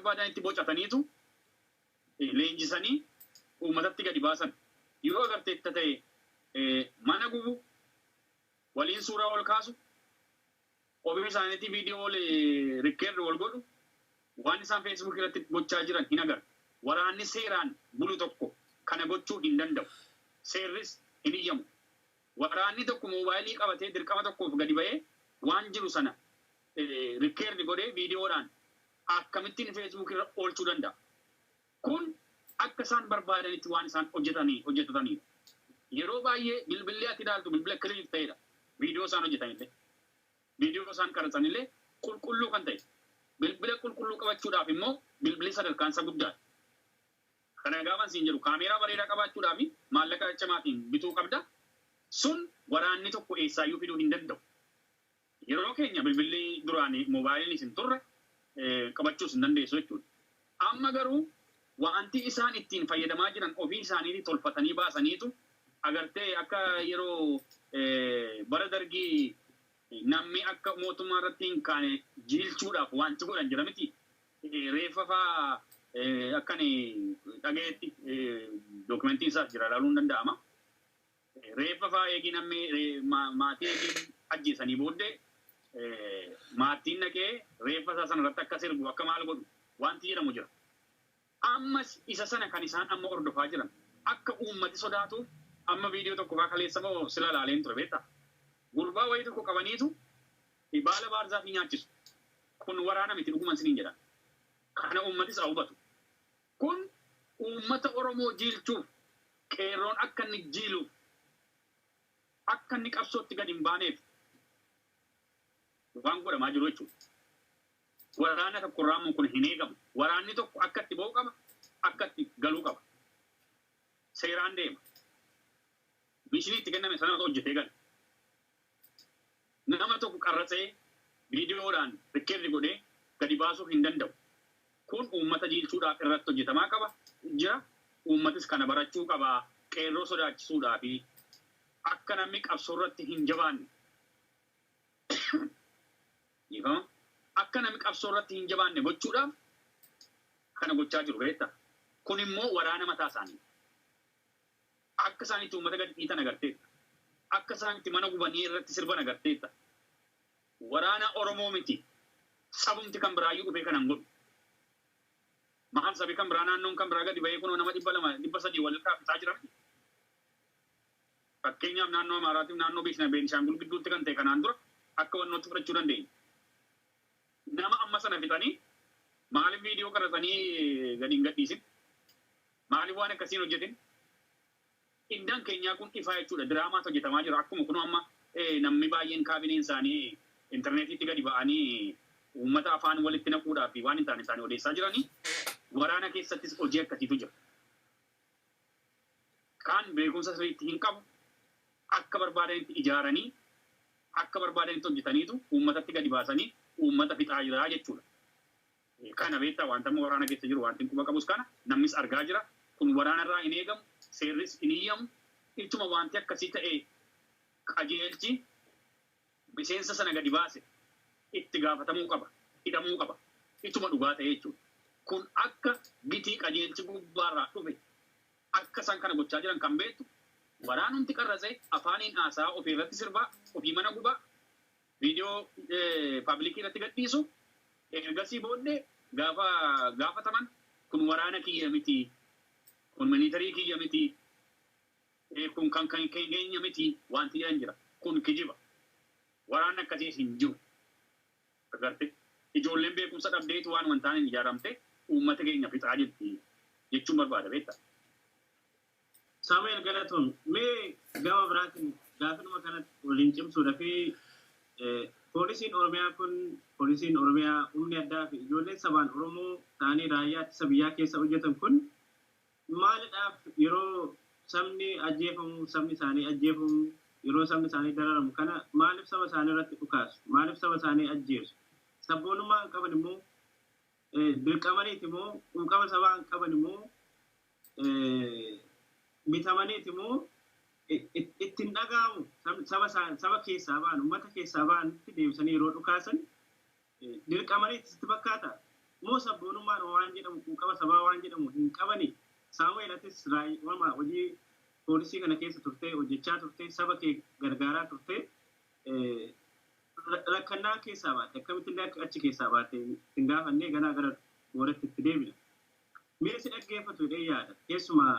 barbaadanitti bocataniitu leenjisanii uummatatti gadi baasan. Yoo agarteetta ta'e mana gubu waliin suuraa ol kaasu ofii isaaniitii viidiyoo rikkeerri wal godhu waan isaan Facebook irratti gochaa jiran hin agarre. Waraanni seeraan bulu tokko kana gochuu hin danda'u. Seerris hin iyyamu. Waraanni tokko moobaayilii qabatee dirqama tokkoof gadi ba'ee waan jiru sana rikkeerri godhee viidiyoodhaan akkamittiin Facebook irra oolchuu danda'a. Kun akka isaan barbaadanitti waan isaan hojjetatanii. Yeroo baay'ee bilbillee ati ilaaltu bilbila kilinik ta'edha. Viidiyoo isaan hojjetanillee. Viidiyoo isaan qaratsanillee qulqulluu kan ta'e. Bilbila qulqulluu qabachuudhaaf immoo bilbilli sadarkaan isa guddaadha. Kana gaafan siin jedhu kaameeraa bareedaa qabaachuudhaaf maallaqa cimaatiin bituu qabda. Sun waraanni tokko eessaayyuu fiduu hin danda'u. Yeroo keenya bilbilli duraan moobaayiliin isin turre qabachuus hin dandeessu jechuudha. Amma garuu wanti isaan ittiin fayyadamaa jiran ofii isaaniitii tolfatanii baasaniitu agartee akka yeroo bara dargii namni akka mootummaa irratti hin kaane jiilchuudhaaf wanti godhan jira miti. Reeffa fa'aa akkan dhagayetti dookumentiin isaas jira ilaaluun danda'ama. Reeffa fa'aa eegii namni maatii eegii ajjeesanii booddee maatiin naqee reeffa isaa sana irratti akka sirbu akka maal godhu wanti jedhamu jira. Ammas isa sana kan isaan amma hordofaa jiran akka uummati sodaatuuf amma viidiyoo tokko fa'aa kaleessa moo sila ilaaleen ture beektaa? Gurbaa wayii tokko qabaniitu baala baarzaaf ni nyaachisu. Kun waraana miti dhuguman siniin jedha. Kana uummatis haa hubatu. Kun uummata Oromoo jiilchuuf qeerroon akka inni jiiluuf akka inni qabsootti gadi hin baaneef waan godhamaa jiru jechuudha. Waraana tokko raamuun kun hin eegamu. Waraanni tokko akka itti ba'u qaba, akka itti galuu qaba. Seeraan deema. Mishinii itti kenname sanatu hojjetee gala. Nama tokko qarratsee viidiyoodhaan rikkeerri godhee gadi baasuuf hin danda'u. Kun uummata jiilchuudhaaf irratti hojjetamaa qaba jira. Uummatis kana barachuu qaba. Qeerroo sodaachisuudhaa fi akka namni qabsoo irratti hin jabaanne. Akka namni qabsoo irratti hin jabaanne gochuudhaaf kana gochaa jiru beektaa. Kun immoo waraana mataa isaanii. Akka isaanitti uummata gadi dhiitan agarteetta. Akka isaanitti mana gubanii irratti sirban agarteetta. Waraana Oromoo miti. Sabumti kan biraayyuu dhufee kanan godhu. Maal sabi kan biraa naannoon kan biraa gadi ba'ee kunoo nama 200 wal kaafisaa jira. Fakkeenyaaf naannoo Amaaraatiif naannoo Beenishaangul gidduutti kan ta'e kanaan dura akka wannootti fudhachuu dandeenya. Nama amma sana fixanii maaliif viidiyoo qaratanii gadi hin gadhiisin? Maaliif waan akkasiin hojjetin? Indaan keenyaa kun ifaa jechuudha. Diraamaatu hojjetamaa jira. Akkuma kunoo amma namni baay'een kaabineen isaanii intarneetiitti gadi ba'anii uummata afaan walitti naquudhaaf waan hin taane isaanii odeessaa jiranii waraana keessattis hojii akkasiitu jira. Kaan beekumsa sirriitti hin qabu. Akka barbaadanitti ijaaranii akka barbaadanitti hojjetaniitu uummatatti gadi baasanii uummata fixaa jira jechuudha. Kana beektaa wanta amma waraana keessa jiru wanti quba qabus kana namnis argaa jira. Kun waraanarraa hin eegamu, seerris hin iyyamu. Ittuma wanti akkasii ta'ee qajeelchi miseensa sana gadi baase itti gaafatamuu qaba, hidhamuu qaba. Ittuma dhugaa ta'e jechuudha. Kun akka gitii qajeelchi gubbaarraa dhufe akka isaan kana gochaa jiran kan beektu waraanumti qarratsee afaaniin haasaa ofii irratti sirbaa, ofii mana gubaa, viidiyoo paablikii irratti gadhiisu, ergasii booddee gaafataman kun waraana kiyya miti, kun miilitarii kiyya miti, kun kan keenya miti wanti jedhan jira. Kun kijiba. Waraanni akkasiis hin jiru. Agarte ijoolleen beekumsa dhabdeetu waan wantaan hin ijaaramte uummata keenya fixaa jirti jechuun barbaada beektaa. Samuel Galatoon mee gama biraatiin gaafuma kanatti waliin cimsuudha fi poolisiin Oromiyaa kun poolisiin Oromiyaa humni addaa fi ijoolleen sabaan Oromoo ta'anii raayyaa ittisa biyyaa keessa hojjetan kun maalidhaaf yeroo sabni ajjeefamu sabni isaanii ajjeefamu yeroo sabni isaanii dararamu kana maaliif saba isaanii irratti dhukaasu maaliif saba isaanii ajjeesu sabboonummaa qaban immoo dirqamaniiti immoo quuqama sabaa qaban immoo bitamaniiti immoo ittiin dhaga'amu saba keessaa ba'an uummata keessaa ba'anitti deebisanii yeroo dhukaasan dirqamaniiti sitti fakkaata moo sabboonummaan waan jedhamu quuqama sabaa waan jedhamu hin qabani. Saamu'eel atis waama hojii poolisii kana keessa turtee hojjechaa turtee saba kee gargaaraa turtee rakkannaa keessaa baatte akkamitti illee achi keessaa baatte hin gaafannee ganaa gara mooratti itti deebina. Miira si dhaggeeffatu jedhee yaada. Keessumaa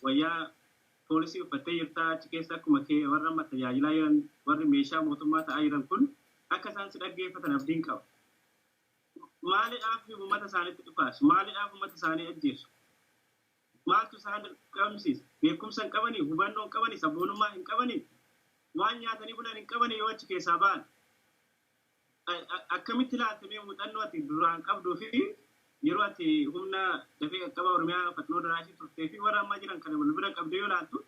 wayyaa poolisii uffattee jirtaa achi keessa akkuma kee warra amma tajaajilaa jiran warri meeshaa mootummaa ta'aa jiran kun akka isaan si dhaggeeffatan abdiin qaba. Maaliidhaaf uummata isaaniitti dhufaasu? Maaliidhaaf uummata isaanii ajjeesu? Maaltu isaan qabsiisa? Beekumsa hin qabanii, hubannoo hin qabanii, sabboonummaa hin qabanii, waan nyaatanii bulan hin qabanii yoo achi keessaa ba'an. Akkamitti ilaaltamee muuxannoo ati duraan qabduu fi yeroo ati humna dafee qaqqaba Oromiyaa Fatnoo Daraashii turtee fi warra ammaa jiran kana wal bira qabdee yoo ilaaltu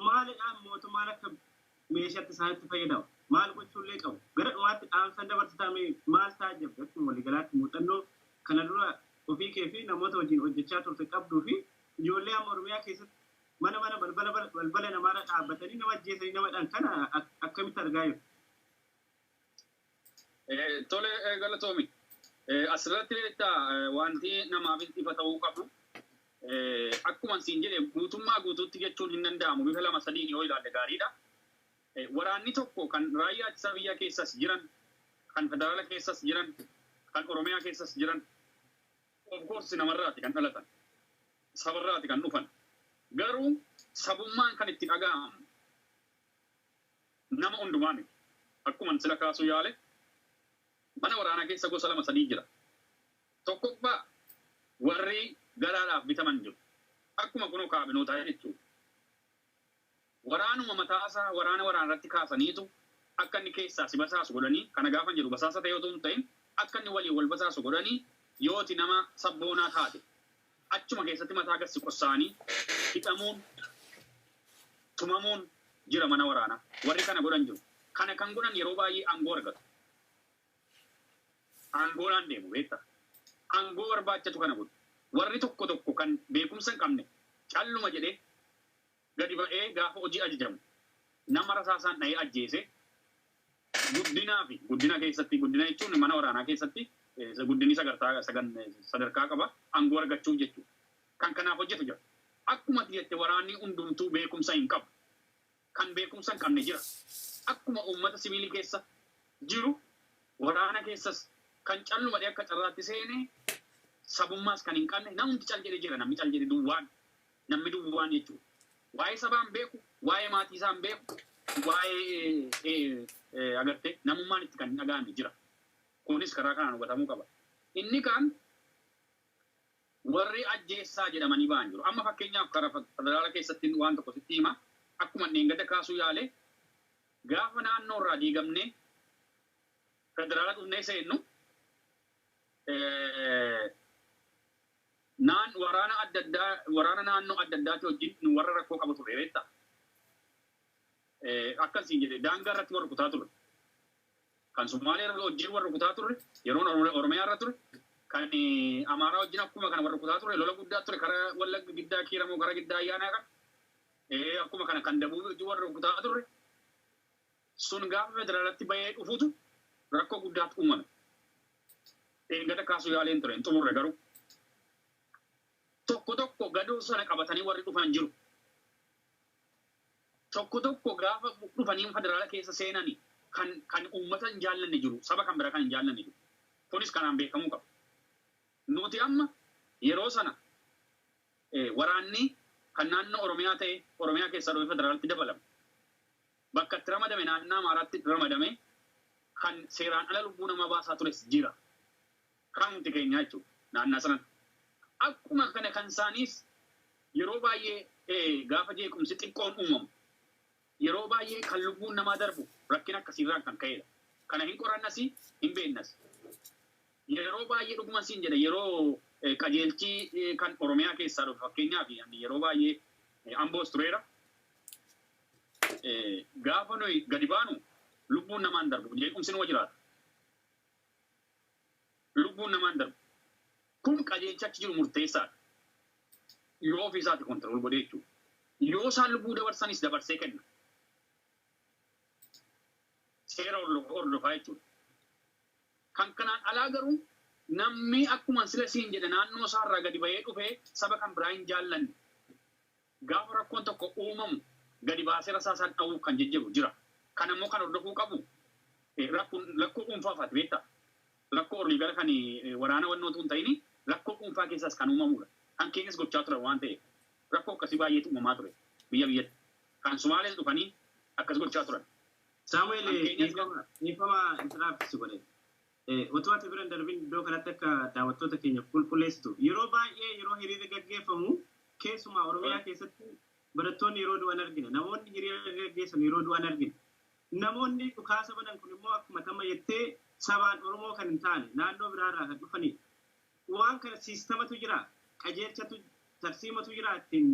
maaliidhaan mootummaan akka meeshaatti isaanitti fayyadamu? Maal gochuullee qabu? Gara dhumaatti dhaamsan dabarsitaa maal ta'a jabbe akkuma waliigalaatti muuxannoo kana dura ofii kee fi namoota wajjin hojjechaa turte qabduu fi ijoollee amma Oromiyaa keessatti mana balbala namaarra dhaabbatanii nama ajjeesanii namadhaan kana akkamitti argaa jiru? Tole galatoomi. Asirratti wanti namaaf ifa ta'uu qabu. Akkuma siin jedhe guutummaa guutuutti jechuun hin danda'amu. Bifa lama sadiin yoo ilaalle gaariidha. Waraanni tokko kan raayyaa ittisa biyyaa keessas jiran, kan federaala keessas jiran, kan Oromiyaa keessas jiran, of course namarraati kan dhalatan. Sabarraati kan dhufan. Garuu sabummaan kan itti dhaga'amu nama hundumaa miti. Akkuma sila kaasuu yaale mana waraanaa keessa gosa lama sadii jira. Tokkoffaa warri garaadhaaf bitaman jiru. Akkuma kunoo kaabinootaa jechuudha. Waraanuma mataasaa waraana irratti kaasaniitu akka inni keessaa si basaasu godhanii kana gaafa jedhu basaasa ta'e otoo hin ta'in akka inni waliin wal basaasu godhanii yooti nama sabboonaa taate achuma keessatti mataa gassi qossaanii hidhamuun tumamuun jira mana waraanaa. Warri kana godhan jiru. Kana kan godhan yeroo baay'ee aangoo argatu. Aangoodhaan deemu beektaa. Aangoo barbaachatu kana godhu. Warri tokko kan beekumsa hin qabne calluma jedhee gadi ba'ee gaafa hojii ajajamu nama rasaasaan dha'ee ajjeese guddina keessatti guddina jechuun mana waraanaa keessatti guddinni sadarkaa qaba aangoo argachuuf jechuudha. Kan kanaaf hojjetu jira. Akkuma jette waraanni hundumtuu beekumsa hin qabu. Kan beekumsa hin qabne jira. Akkuma uummata siviilii keessa jiru waraana keessas kan calluma dhee akka carraatti seenee sabummaas kan hin qabne namni cal jedhee jira. Namni cal jedhee duwwaan jechuudha. Waa'ee sabaan beeku, waa'ee maatii isaan beeku, waa'ee agartee namummaan itti kan dhaga'ame jira. Kunis karaa kanaan hubatamuu qaba. Inni kaan warri ajjeessaa jedhamanii ba'an jiru. Amma fakkeenyaaf karaa federaala keessatti waan tokko sitti hima. Akkuma neengada kaasuu yaale gaafa naannoo irraa diigamnee federaala dhufnee seennu waraana naannoo adda addaati wajjin nu warra rakkoo qabu ture beektaa. Akkasiin jedhee daangaa irratti warra rukutaa ture. Kan Sumaalee irra wajjin warra rukutaa ture. Yeroo Oromiyaa irra ture. Kan Amaaraa wajjin akkuma kana warra rukutaa ture. Lola guddaa ture karaa Wallagga Giddaa Kiiramoo karaa Giddaa Ayyaanaa kan. Akkuma kana kan Dabuu wajjin warra rukutaa ture. Sun gaafa federaalatti bahee dhufuutu rakkoo guddaatu uumame. Eegada kaasuu yaaleen ture hin xumurre garuu. Tokko gadoo sana qabatanii warri dhufan jiru. Tokko gaafa dhufanii federaala keessa seenanii kan uummata hin jaallanne jiru. Saba kan bira kan hin jaallanne jiru. Kunis kanaan beekamuu qaba. Nuti amma yeroo sana waraanni kan naannoo Oromiyaa ta'e Oromiyaa keessaa dhufee federaalatti dabalame. Bakka itti ramadame naannoo Amaaraatti ramadame kan seeraan ala lubbuu namaa baasaa tures jira. Kan nuti keenya jechuudha naannoo sanatti. Akkuma kana kan isaaniis yeroo baay'ee gaafa jeequmsi xiqqoon uumamu yeroo baay'ee kan lubbuun namaa darbu rakkina akkasiirraan kan ka'edha. Kana hin qorannas hin beeknas. Yeroo baay'ee dhuguma siin jedha yeroo qajeelchii kan Oromiyaa keessaa dhufu fakkeenyaaf yeroo baay'ee Amboos tureera. Gaafa nuyi gadi baanu lubbuun namaan darbu jeequmsi numa jiraata. Lubbuun namaan darbu. Kun qajeelcha achi jiru murteessaadha. Yoo ofiisaati kontirool godhee jechuudha. Yoo isaan lubbuu dabarsanis dabarsee kenna. Seera hordofaa jechuudha. Kan kanaan alaa garuu namni akkuma sila siin jedhe naannoo isaarraa gadi bahee dhufee saba kan biraa hin jaallanne gaafa rakkoon tokko uumamu gadi baasee rasaasaan dha'uuf kan jejjebu jira. Kan ammoo kan hordofuu qabu rakkoo dhuunfaafaati beektaa. Rakkoo olii gara kan waraana wannootu hin ta'ini rakkoo dhuunfaa keessaas kan uumamudha. Kan keenyas gochaa ture waan ta'eef rakkoo akkasii baay'eetu uumamaa ture biyyatti. Kan Sumaalees dhufanii akkas gochaa turan. Saamu'eel dhiifama intiraafisi godhe. Otoo ati bira darbiin iddoo kanatti akka daawwattoota keenya qulqulleessitu. Yeroo baay'ee yeroo hiriira gaggeeffamu keessumaa Oromiyaa keessatti barattoonni yeroo du'an argina. Namoonni hiriira gaggeessan yeroo du'an argina. Namoonni dhukaasa banan kun immoo akkuma tamma jettee sabaan Oromoo kan hin taane naannoo biraarraa kan dhufanidha. Waan kana siistamatu jira. Qajeelchatu tarsiimatu jira ittiin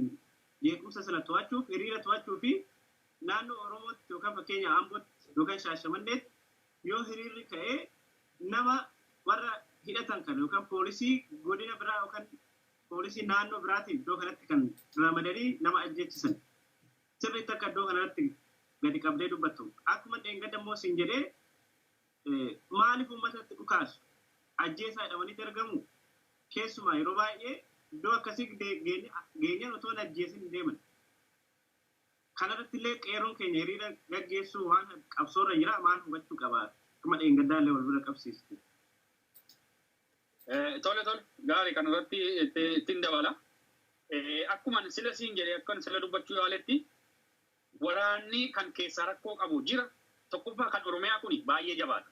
jeequmsa sana to'achuuf hiriira to'achuu fi naannoo Oromootti yookaan fakkeenya Ambootti yookaan Shaashamanneetti yoo hiriirri ka'ee nama warra hidhatan kan yookaan poolisii godina biraa yookaan poolisii naannoo biraatiin iddoo kanatti kan ramadanii nama ajjeechisan. Sirriitti akka iddoo kanatti gadi qabdee dubbattu. Akkuma dheengadda immoo siin jedhee maaliif uummatatti dhukaasu? Ajjeesaa jedhamanii argamu. Keessumaa yeroo baay'ee iddoo akkasii geenyaan otoo hin ajjeesin deeman. Kanarratti illee qeerroon keenya hiriira gaggeessuu waan qabsoorra jira maal hubachuu qabaa? Akkuma dheengaddaa illee wal bira qabsiistu. Tole gaarii kanarratti ittiin dabala. Akkuma sila siin jedhee akkan sila dubbachuu yaaletti waraanni kan keessaa rakkoo qabu jira. Tokkoffaa kan Oromiyaa kun baay'ee jabaata.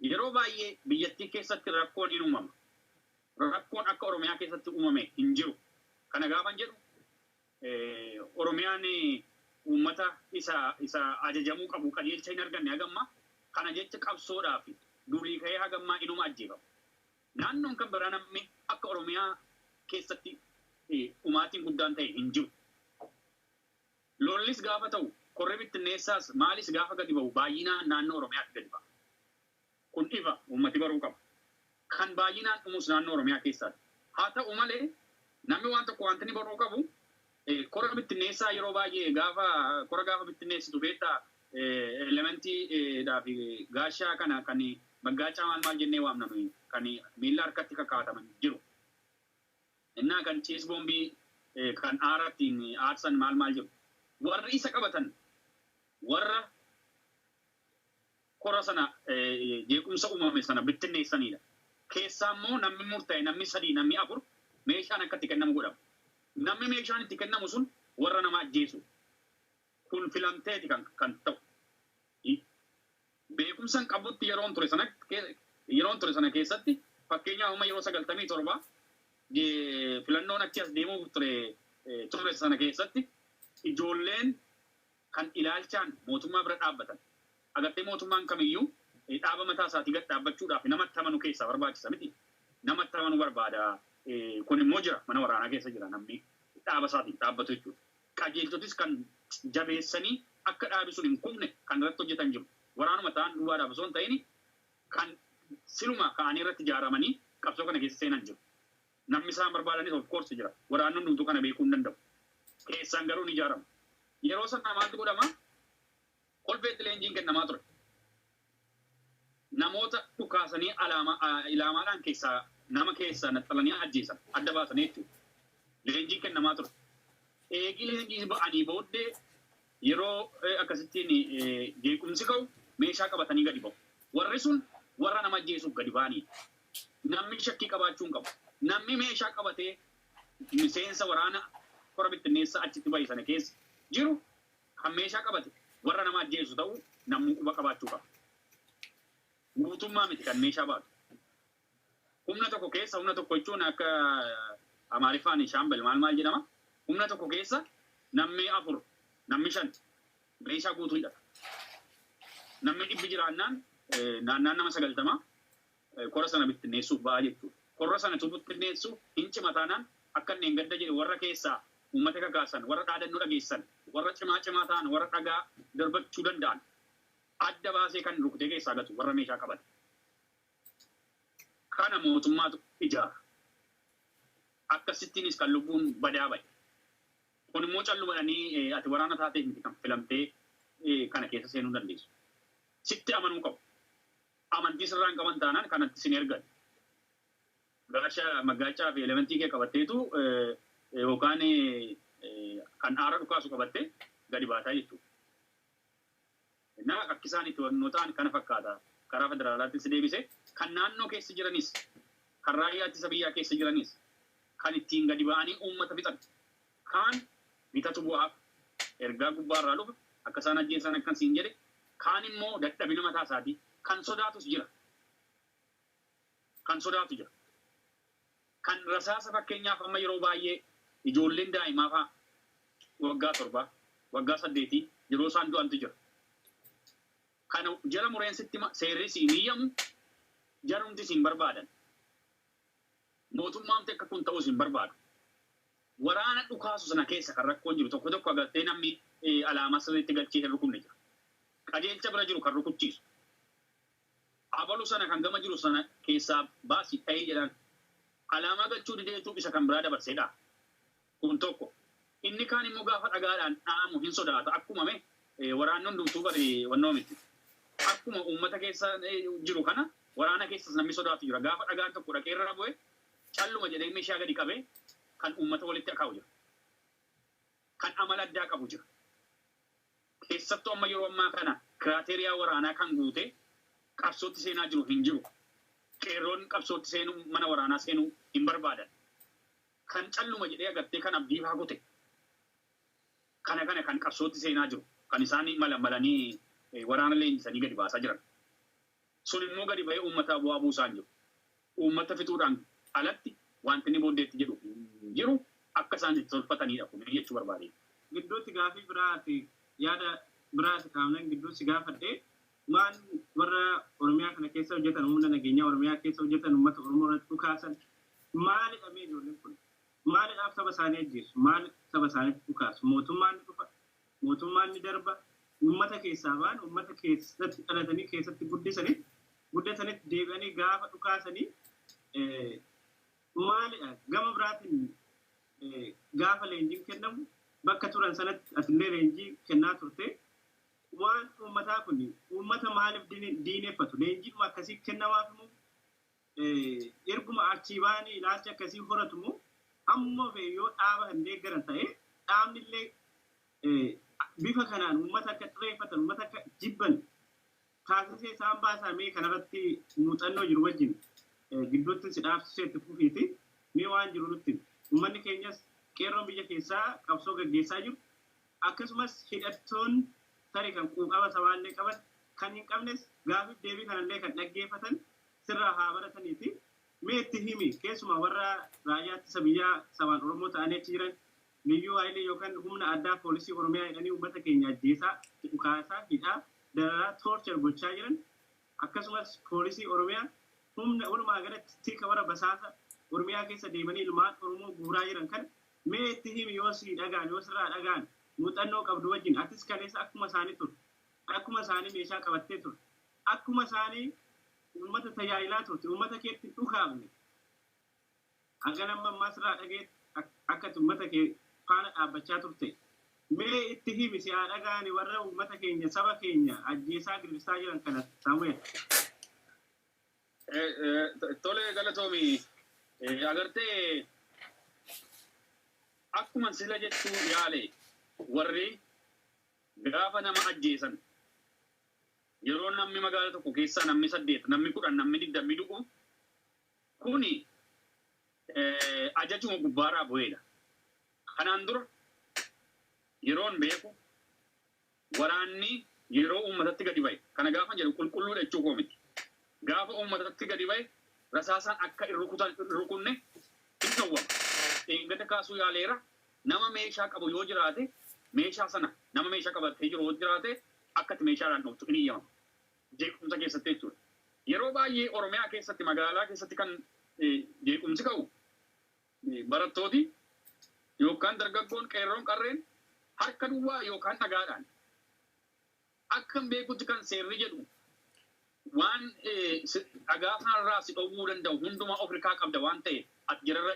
Yeroo baay'ee biyyattii keessatti rakkoon hin uumama. Rakkoon akka Oromiyaa keessatti uumame hin jiru. Kana gaafan jedhu Oromiyaan uummata isa ajajamuu qabu qajeelcha hin arganne hagamma kana jecha qabsoodhaaf durii ka'ee hagammaa inuma ajjeefama. Naannoon kan biraa namni akka Oromiyaa keessatti umaatiin guddaan ta'e hin jiru. Lollis gaafa ta'u korri bittinneessaas maalis gaafa gadi ba'u baay'inaan naannoo Oromiyaatti gadi ba'a. Kun ifa uummati baruu qaba. Kan baay'inaan dhumus naannoo Oromiyaa keessaati. Haa ta'u malee namni waan tokko wanti ni baruu qabu korra bittinneessaa yeroo baay'ee gaafa bittinneessitu beektaa elementii fi gaashaa kana kan maggaachaa maal jennee waamnamu kan miilla harkatti kakaataman jiru. Innaa kan chees boombii kan aarattiin aarsan maal jiru. Warri isa qabatan warra korra sana jeequmsa uumame sana bittinneessanidha. Keessaa immoo namni murtaa'e namni 3 namni 4 meeshaan akka itti kennamu godhama. Namni meeshaan itti kennamu sun warra nama ajjeesu. Kun filamteeti kan ta'u. Beekumsan qabutti yeroon ture sana keessatti fakkeenyaaf yeroo 97 filannoon achi as deemuuf ture sana keessatti ijoolleen kan ilaalchaan mootummaa bira dhaabbatan. Agartee mootummaan kamiyyuu dhaaba mataa isaatii gad dhaabbachuudhaaf namatti amanu keessaa barbaachisa miti. Namatti amanu barbaada. Kun immoo jira mana waraanaa keessa jira namni dhaaba isaatiin dhaabbatu jechuudha. Qajeeltotis kan jabeessanii akka dhaabi sun hin kufne kan irratti hojjetan jiru. Waraanuma ta'an duwwaadhaaf osoo hin ta'in kan siluma ka'anii irratti ijaaramanii qabsoo kana keessa seenan jiru. Namni isaan barbaadanis of course jira. Waraanonni hunduu kana beekuu hin danda'u. Keessaan garuu ni ijaaramu. Yeroo sana maaltu godhama? Kolbeetti leenjiin kennamaa ture. Namoota dhukaasanii ilaamaadhaan nama keessaa naxxalanii ajjeesan adda baasanii jechuudha. Leenjiin kennamaa ture. Eegi leenjii ba'anii booddee yeroo akkasittiin jeequmsi ka'u meeshaa qabatanii gadi ba'u. Warri sun warra nama ajjeesuuf gadi ba'anii. Namni shakkii qabaachuu hin qabu. Namni meeshaa qabatee miseensa waraana korra bittinneessaa achitti bahe sana keessa jiru kan meeshaa qabate warra nama ajjeesu ta'uu namni quba qabaachuu qaba. Guutummaa miti kan meeshaa baatu. Humna tokko keessa humna tokko jechuun akka Amaariffaan shaambal maal jedhama. Humna tokko keessa namni 4 namni 5 meeshaa guutuu hidhata. Namni 100 jiraannaan nama 90 korra sana bittinneessuuf ba'a jechuudha. Korra sana bittinneessuuf hin cimataanaan akka inni hin gadda jedhe warra keessaa uummata kakaasan, warra dhaadannoo dhageessan, warra cimaa ta'an, warra dhagaa darbachuu danda'an adda baasee kan rukutee keessaa gatu warra meeshaa qabate. Kana mootummaatu ijaara. Akkasittiinis kan lubbuun badaa bahe. Kun immoo callumadhanii ati waraana taatee miti kan filamtee kana keessa seenuu dandeessu. Sitti amanuu qabu. Amantii sirraan qaban taanaan kanatti sin ergan. gaasha magaachaa fi elementii kee qabatteetu yookaan kan aara dhukaasu qabattee gadi baataa jechuudha. Innaa akka isaan itti wannotaan kana fakkaata karaa federaalaatti si deebise kan naannoo keessa jiranis kan raayyaa ittisa biyyaa keessa jiranis kan ittiin gadi ba'anii uummata fixan kaan bitatu bu'aaf ergaa gubbaarraa dhufu akka isaan ajjeesan akkan siin jedhe kaan immoo dadhabina mataa isaatii kan sodaatus jira. Kan sodaatu jira. Kan rasaasa fakkeenyaaf amma yeroo baay'ee ijoolleen daa'imaa fa'aa waggaa 7 waggaa 8 yeroo isaan du'antu jira. Kana jala mureensitti seerri siin iyyamu jarumti siin barbaadan. Mootummaan akka kun ta'uu siin barbaadu. Waraana dhukaasu sana keessa kan rakkoon jiru tokko tokko agartee namni alaamaa sirriitti galchee hin rukunne jira. Qajeelcha bira jiru kan rukuchiisu. Abalu sana kan gama jiru sana keessaa baasii ta'ee jedhan alaamaa galchuu dideetu isa kan biraa dabarseedha. Kun tokko. Inni kaan immoo gaafa dhagaadhaan dha'amu hin sodaata. Akkuma waraanni hundumtuu bari wannoo miti. Akkuma uummata keessa jiru kana waraana keessas namni sodaatu jira. Gaafa dhagaan tokko dhaqee irraa bu'e calluma jedhee meeshaa gadi qabee kan uummata walitti akaa'u jira. Kan amala addaa qabu jira. Keessattuu amma yeroo ammaa kana kiraateriyaa waraanaa kan guute qabsootti seenaa jiru hin jiru. Qeerroon qabsootti seenuu mana waraanaa seenuu hin barbaadan. Kan calluma jedhee agartee kan abdii baagute. Kana kan qabsootti seenaa jiru. Kan isaan malanii waraana leenjisanii gadi baasaa jiran. Sun immoo gadi ba'ee uummata bu'aa buusaan jiru. Uummata fixuudhaan alatti wanti inni booddeetti jedhu jiru akka isaan itti tolfatanidha kun jechuu barbaade. Gidduutti gaafii biraati yaada biraati kaa'amnan gidduutti gaafadhee maan warra Oromiyaa kana keessa hojjetan humna nageenyaa Oromiyaa keessa hojjetan uummata Oromoo irratti dhukaasan maalidha mee ijoolleen kun maalidhaaf saba isaanii ajjeesu maal saba isaaniitti dhukaasu mootummaan ni dhufa mootummaan ni darba uummata keessaa ba'an uummata keessatti dhalatanii keessatti guddatanitti deebi'anii gaafa dhukaasanii maalidha gama biraatiin gaafa leenjiin kennamu bakka turan sanatti atillee leenjii kennaa turte waan uummataa kun uummata maaliif diineeffatu leenjiidhuma akkasii kennamaaf immoo erguma achii baanii ilaalcha akkasii horatu immoo ammoo yoo dhaaba hin deeggaran ta'e dhaabni illee bifa kanaan uummata akka xireeffatan uummata akka jibban taasisee isaan baasaa mee kanarratti muuxannoo jiru wajjin gidduutti si dhaabsiseetti fufiiti mee waan jiru nutti uummanni keenyas qeerroon biyya keessaa qabsoo gaggeessaa jiru akkasumas hidhattoon tarii kan quuqama sabaallee qaban kan hin qabnes gaafiif deebii kanallee kan dhaggeeffatan sirraa haa barataniiti mee itti himi keessumaa warra raayyaa ittisa biyyaa sabaan Oromoo ta'anii achi jiran liyyuu haayilee yookaan humna addaa poolisii Oromiyaa jedhanii uummata keenya ajjeesaa dhukaasaa hidhaa dararaa toorchar gochaa jiran akkasumas poolisii Oromiyaa humna walumaa galatti tika warra basaasa Oromiyaa keessa deemanii ilmaan Oromoo guuraa jiran kan mee itti himi yoo si dhagaan yoo sirraa dhagaan muuxannoo qabdu wajjin atis kaleessa akkuma isaanii ture akkuma isaanii meeshaa qabattee ture akkuma isaanii uummata tajaajilaa turte uummata keetti dhukaafne hagalamma ammaa sirraa dhagee akka uummata kee faana dhaabbachaa turte mee itti himi si haa dhagaani warra uummata keenya saba keenya ajjeesaa girbisaa jiran kana Saamu'eel. Tole galatoomii agartee akkuma sila jettuu yaale warri gaafa nama ajjeesan yeroo namni magaala tokko keessaa namni 8 namni 10 namni 20 du'u kuni ajajuma gubbaaraa bu'eedha. Kanaan dura yeroon beeku waraanni yeroo uummatatti gadi ba'e kana gaafa jedhu qulqulluudha jechuu koo miti. Gaafa uummatatti gadi ba'e rasaasaan akka rukunne hin dhowwama. Eeggata kaasuu yaaleera nama meeshaa qabu yoo jiraate meeshaa sana nama meeshaa qabatee jiru yoo jiraate akkatti meeshaadhaan dhowwatu hin eeyyamama. Jeequmsa keessatti jechuudha. Yeroo baay'ee Oromiyaa keessatti magaalaa keessatti kan jeequmsi ka'u barattooti yookaan dargaggoon qeerroon qarreen harka duwwaa yookaan dhagaadhaan akka beekutti kan seerri jedhu waan dhagaa kanarraa si dhowwuu danda'u hundumaa Afrikaa qabda waan ta'e ati jirarra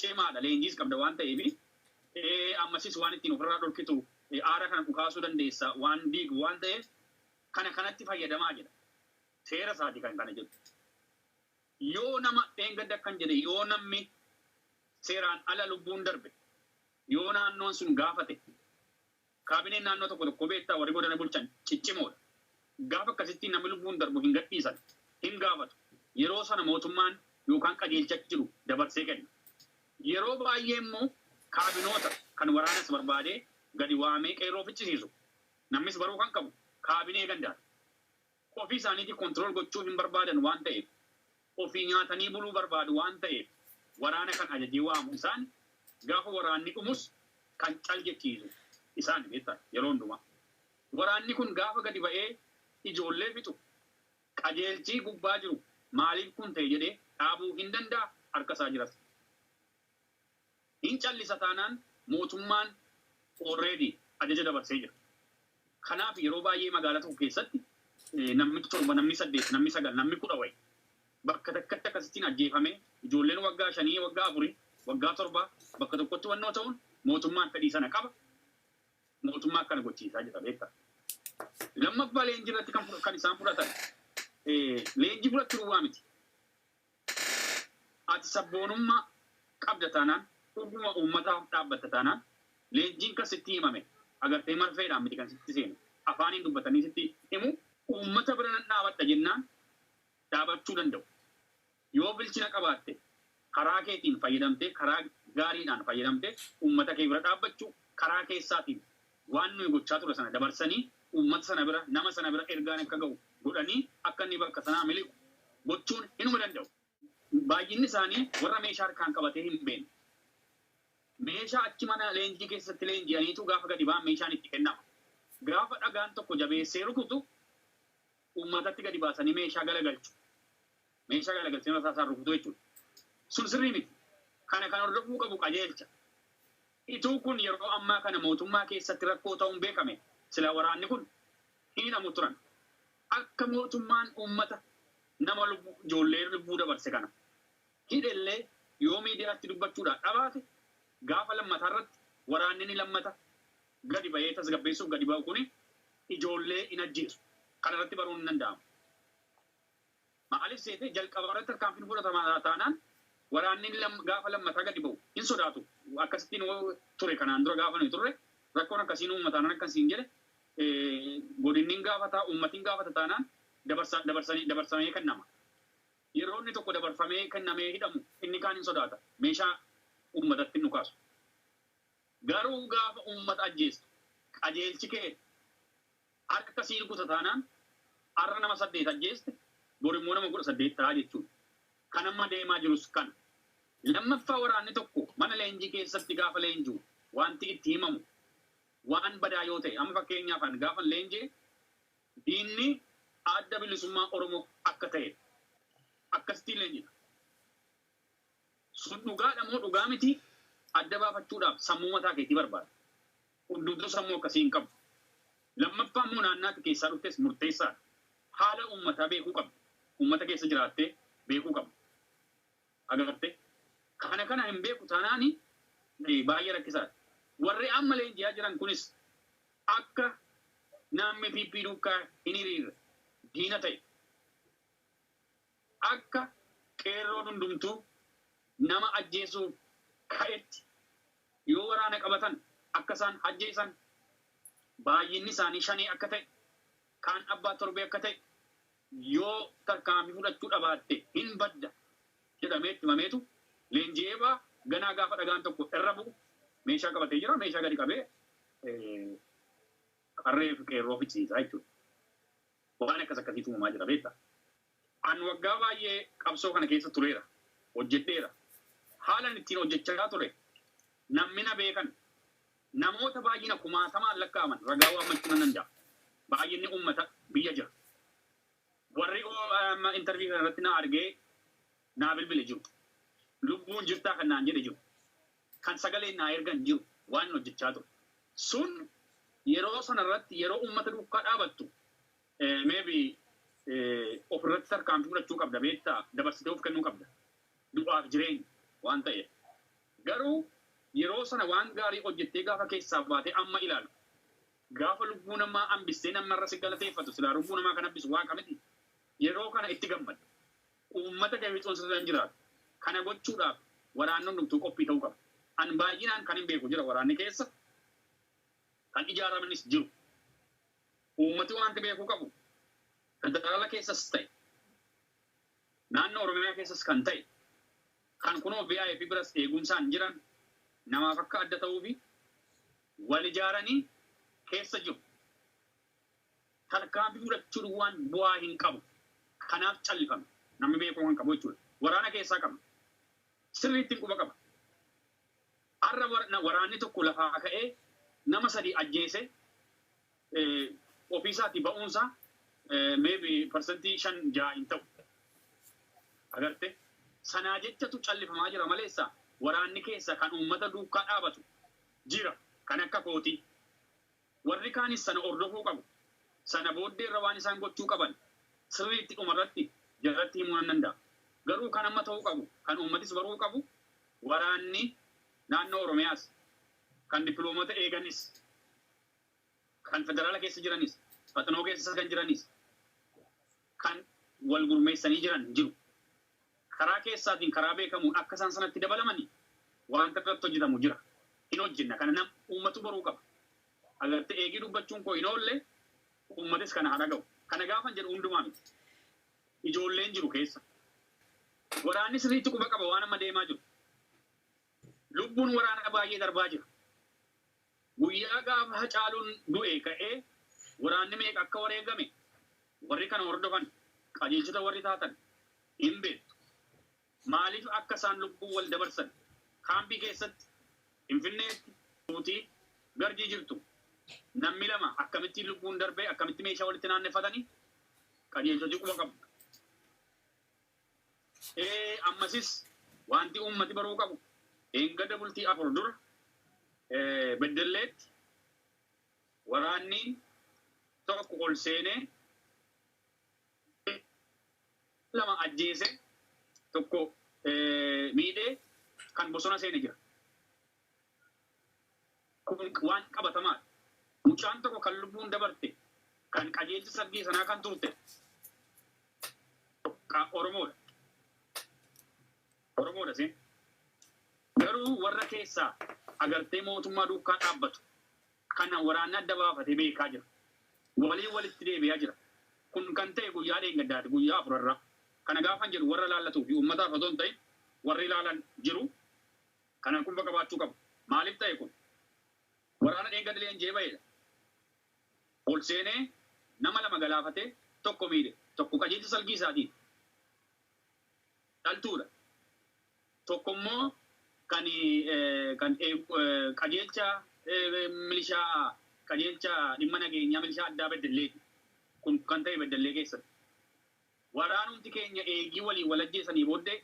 cimaadha leenjiis qabda waan ta'eef ammasis waan ittiin ofirraa dhorkitu aara kana dhukaasuu dandeessa waan diigu waan ta'eef kanatti fayyadamaa jedha. Seera isaati kan kana jedhu. yoo nama dheengadda kan jedhe yoo namni seeraan ala lubbuun darbe yoo naannoon sun gaafate kaabineen naannoo tokko tokko beektaa warri godina bulchan ciccimoodha. Gaafa akkasitti namni lubbuun darbu hin gadhiisan hin gaafatu. Yeroo sana mootummaan yookaan qajeelcha jiru dabarsee kenna. Yeroo baay'ee immoo kaabinoota kan waraanas barbaadee gadi waamee qeerroo fichisiisu. Namnis baruu kan qabu kaabinee gandaadha. Ofii isaaniitii kontirool gochuu hin barbaadan waan ta'eef ofii nyaatanii buluu barbaadu waan ta'eef waraana kan ajajee waamu isaan gaafa waraanni dhumus kan caljechiisu isaan beektaa yeroo hundumaa. Waraanni kun gaafa gadi ba'ee ijoollee fixu qajeelchii gubbaa jiru maaliif kun ta'e jedhee dhaabuu hin danda'a harka isaa jiras. Hin callisa taanaan mootummaan already ajaja dabarsee jira. Kanaaf yeroo baay'ee magaalaa tokko keessatti namni 7, namni 8, namni 9, namni 10 wayi bakka takkatti akkasittiin ajjeefamee ijoolleen waggaa 5, waggaa 4, waggaa 7 bakka tokkotti wannoo ta'uun mootummaan fedhii sana qaba. Mootummaa akkana gochiisaa jira beektaa. Lammaffaa leenjii irratti kan isaan fudhatan leenjii fudhachuu duwwaa miti. Ati sabboonummaa qabda taanaan dhuguma uummataaf dhaabbatta taanaan leenjiin kan sitti himame agartee marfeedhaan miti kan sitti seenu afaaniin dubbatanii sitti himu uummata bira nan dhaabadha jennaan dhaabachuu danda'u. Yoo bilchina qabaatte karaa keetiin fayyadamtee karaa gaariidhaan fayyadamtee uummata kee bira dhaabbachuu karaa keessaatiin waan nuyi gochaa ture sana dabarsanii uummata sana bira nama sana bira ergaan akka ga'u godhanii akka inni bakka sanaa miliqu gochuun hinuma danda'u. Baay'inni isaanii warra meeshaa harkaan qabatee hin beekne. Meeshaa achi mana leenjii keessatti leenji'aniitu gaafa gadi ba'an meeshaan itti kennama. Gaafa dhagaan tokko jabeessee rukutu uummatatti gadi baasanii meeshaa galagalchu. Meeshaa galagalchee mataa isaa rukutu jechuudha. Sun sirrii miti. Kana kan hordofuu qabu qajeelcha. Ituu kun yeroo ammaa kana mootummaa keessatti rakkoo ta'uun beekame sila waraanni kun hin hidhamu turan. Akka mootummaan uummata nama ijoollee lubbuu dabarse kana hidhellee yoo miidiyaatti dubbachuudhaan dhabaate gaafa lammataa irratti waraanni ni lammata gadi ba'ee tasgabbeessuuf gadi ba'u kuni ijoollee hin ajjeesu. Kana irratti baruun hin danda'amu. Maaliif seetee jalqaba irratti tarkaanfiin fudhatamaa taanaan waraanni gaafa lammataa gadi ba'u hin sodaatu. Akkasittiin ture kanaan dura gaafa nuyi turre rakkoon akkasiin uummataan akkasiin jedhe godinni gaafata uummatiin gaafata taanaan dabarsamee kennama. Yeroo inni tokko dabarfamee kennamee hidhamu inni kaan hin sodaata. Meeshaa uummatatti nu kaasu. Garuu gaafa uummata ajjeestu qajeelchi kee harka akkasii rukuta taanaan har'a nama 8 ajjeeste borimmoo nama 18 ta'a jechuudha. Kan amma deemaa jirus kana. Lammaffaa waraanni tokko mana leenjii keessatti gaafa leenjuu wanti itti himamu waan badaa yoo ta'e amma fakkeenyaaf an gaafa leenjee diinni adda bilisummaa Oromoo akka ta'e akkasitti leenjina. Sun dhugaadha moo dhugaa miti adda baafachuudhaaf sammuu mataa keetii barbaada. Hundumtuu sammuu akkasii hin qabu. Lammaffaa immoo naannaatti keessaa dhuftes murteessaadha. Haala uummataa beekuu qabdu. Uummata keessa jiraattee beekuu qabdu. Agartee kana hin beeku taanaani baay'ee rakkisaadha. Warri amma leenji'aa jiran kunis akka namni piippii duukaa hin hiriirre diina ta'e akka qeerroon hundumtuu nama ajjeesuuf ka'etti yoo waraana qabatan akka isaan ajjeesan baay'inni isaanii 5 akka ta'e kaan abbaa 7 akka ta'e yoo tarkaanfii fudhachuu dhabaatte hin badda jedhamee itti himameetu leenji'ee baa ganaa gaafa dhagaan tokko irra bu'u meeshaa qabatee jira meeshaa gadi qabee qarree fi qeerroo fichisiisaa jechuudha. Waan akkasiitu uumamaa jira beektaa. An waggaa baay'ee qabsoo kana keessa tureera. Hojjedheera. Haalan ittiin hojjechaa ture. Namni na beekan. Namoota baay'ina 1000 lakkaa'aman ragaa waammachuu nan danda'a. Baay'inni uummata biyya jira. Warri interviyuu kana irratti na argee naa bilbile jiru. Lubbuun jirtaa kan naan jedhe jiru. Kan sagalee naa ergan jiru waan hojjechaa ture. Sun yeroo sana irratti yeroo uummata duukaa dhaabattu maybe ofirratti tarkaanfii fudhachuu qabda beektaa dabarsitee of kennuu qabda. Du'aaf jireenya waan ta'eef. Garuu yeroo sana waan gaarii hojjettee gaafa keessaa baatee amma ilaalu. Gaafa lubbuu namaa hambistee namarra si galateeffatu silaa lubbuu namaa kan hambisu waaqa miti. Yeroo kana itti gammadda. uummata kee fixuun jiraatu. Kana gochuudhaaf waraanni hundumtuu qophii ta'uu qaba. An baay'inaan kan hin beeku jira waraanni keessa kan ijaaramanis jiru. Uummati waanti beekuu qabu federaala keessas ta'e naannoo Oromiyaa keessas kan ta'e kan kunoo VIP biras eegumsaan jiran namaaf akka adda ta'uu fi wal ijaaranii keessa jiru. Tarkaanfii fudhachuun waan bu'aa hin qabu. Kanaaf callifame. Namni beekuu kan qabu jechuudha. Waraana keessaa qaba. Sirriitti quba qaba. Har'a waraanni tokko lafaa ka'ee nama 3 ajjeese ofiisaatti ba'uunsaa maybe percentii 5-6 hin ta'u. Agarte sanaa jechatu callifamaa jira maleessa waraanni keessa kan uummata duukaa dhaabatu jira kan akka kootii. Warri kaanis sana ordofuu qabu. Sana booddee irra waan isaan gochuu qaban sirriitti dhumarratti jalatti himuu nan danda'a. Garuu kan amma ta'uu qabu kan uummatis baruu qabu waraanni naannoo Oromiyaas kan dippiloomota eeganis kan federaala keessa jiranis faxinoo keessa kan jiranis kan wal gurmeessanii jiran jiru. Karaa keessaatiin karaa beekamuun akka isaan sanatti dabalamanii wanta irratti hojjetamu jira. Hin hojjenna kana nam uummatu baruu qaba. Agarte eegii dubbachuun koo hin oolle uummatis kana haa dhaga'u. Kana gaafan jedhu hundumaa miti. Ijoolleen jiru keessa. Waraanni sirriitti quba qaba waan amma deemaa jiru. Lubbuun waraana baay'ee darbaa jira. Guyyaa gaafa Hacaaluun du'e ka'ee waraanni meeqa akka wareegame warri kana hordofan qajeelchota warri taatan hin beektu. Maaliif akka isaan lubbuu wal dabarsan kaampii keessatti Finfinneetti tuutii garjii jirtu namni 2 akkamittiin lubbuun darbee akkamitti meeshaa walitti naannefatanii qajeelchoti quba qabu. Ammasis wanti uummati baruu qabu eegada bultii 4 dura Beddelleetti waraanni tokko ol seenee 2 ajjeese tokko miidhee kan bosona seene jira. Kun waan qabatamaa. Mucaan tokko kan lubbuun dabarte kan qajeelcha sabbii sanaa kan turte Oromoodha. Oromoodha seen. Garuu warra keessaa agartee mootummaa duukaa dhaabbatu kana waraanni adda baafatee beekaa jira. Walii walitti deebi'aa jira. Kun kan ta'e guyyaa dheengaddaati guyyaa 4 irraa. Kana gaafan jedhu warra laallatuu fi uummataaf osoo hin ta'in warri ilaalan jiru kana kun bakka baachuu qabu. Maaliif ta'e kun? Waraana dheengaddalee hin jeeba'edha. Ol seenee nama 2 galaafatee tokko miidhe tokko qajeelcha salgii isaatiin dhaltuudha. Tokko immoo kan qajeelcha milishaa qajeelcha dhimma nageenyaa milishaa addaa Beddelleeti. Kun kan ta'e Beddellee keessatti. Waraanumti keenya eegii waliin wal ajjeesanii booddee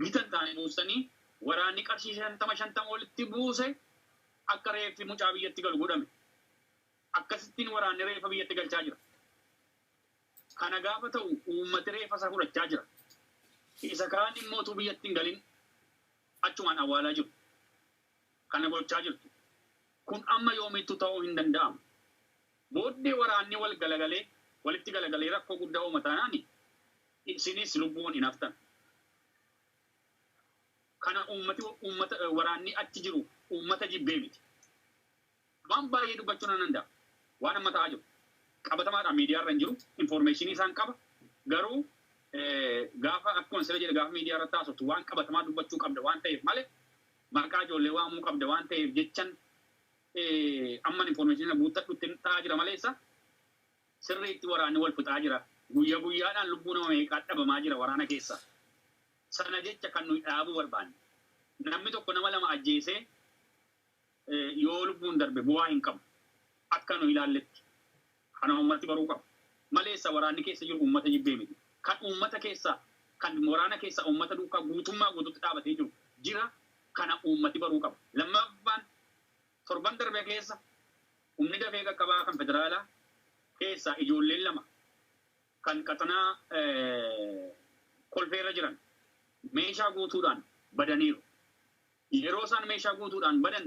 bitan taa'anii buusanii waraanni qarshii 50 walitti buuse akka reeffi mucaa biyyatti galu godhame. Akkasittiin waraanni reeffa biyyatti galchaa jira. Kana gaafa ta'u uummati reeffa isaa fudhachaa jira. Isa kaan immoo utuu biyyatti hin galin achumaan awwaalaa jiru. Kana gochaa jirtu. Kun amma yoomittuu ta'uu hin danda'amu. Booddee waraanni walitti galagalee rakkoo guddaa uumataanaani isinis lubbuun hin haftan. Kana uummata waraanni achi jiru uummata jibbee miti. Waan baay'ee dubbachuu nan danda'a. Waan amma ta'aa jiru. Qabatamaadhaan miidiyaarra hin jiru. Infoormeeshinii isaan qaba. Garuu gaafa akkuma sila jedhe gaafa miidiyaa irratti haasoftu waan qabatamaa dubbachuu qabda waan ta'eef malee maqaa ijoollee waamuu qabda waan ta'eef jechan amman infoormeeshinii guuttadhutti ta'aa jira maleessa sirriitti waraanni wal fixaa jira. Guyyaa guyyaadhaan lubbuu nama meeqaa dhabamaa jira waraana keessa. Sana jecha kan nuyi dhaabuu barbaanne. Namni tokko nama 2 ajjeesee yoo lubbuun darbe bu'aa hin qabu. Akka nuyi ilaalletti. Kana uummati baruu qabu. Maleessa waraanni keessa jiru uummata jibbee miti. Kan uummata keessa kan waraana keessa uummata duukaa guutummaa guututti dhaabatee jiru jira. Kana uummati baruu qaba. Lammaffaan torban darbe keessa humni dafee qaqqabaa kan federaalaa keessa ijoolleen 2 kan qaxanaa kolfeerra jiran meeshaa guutuudhaan badaniiru. Yeroo isaan meeshaa guutuudhaan badan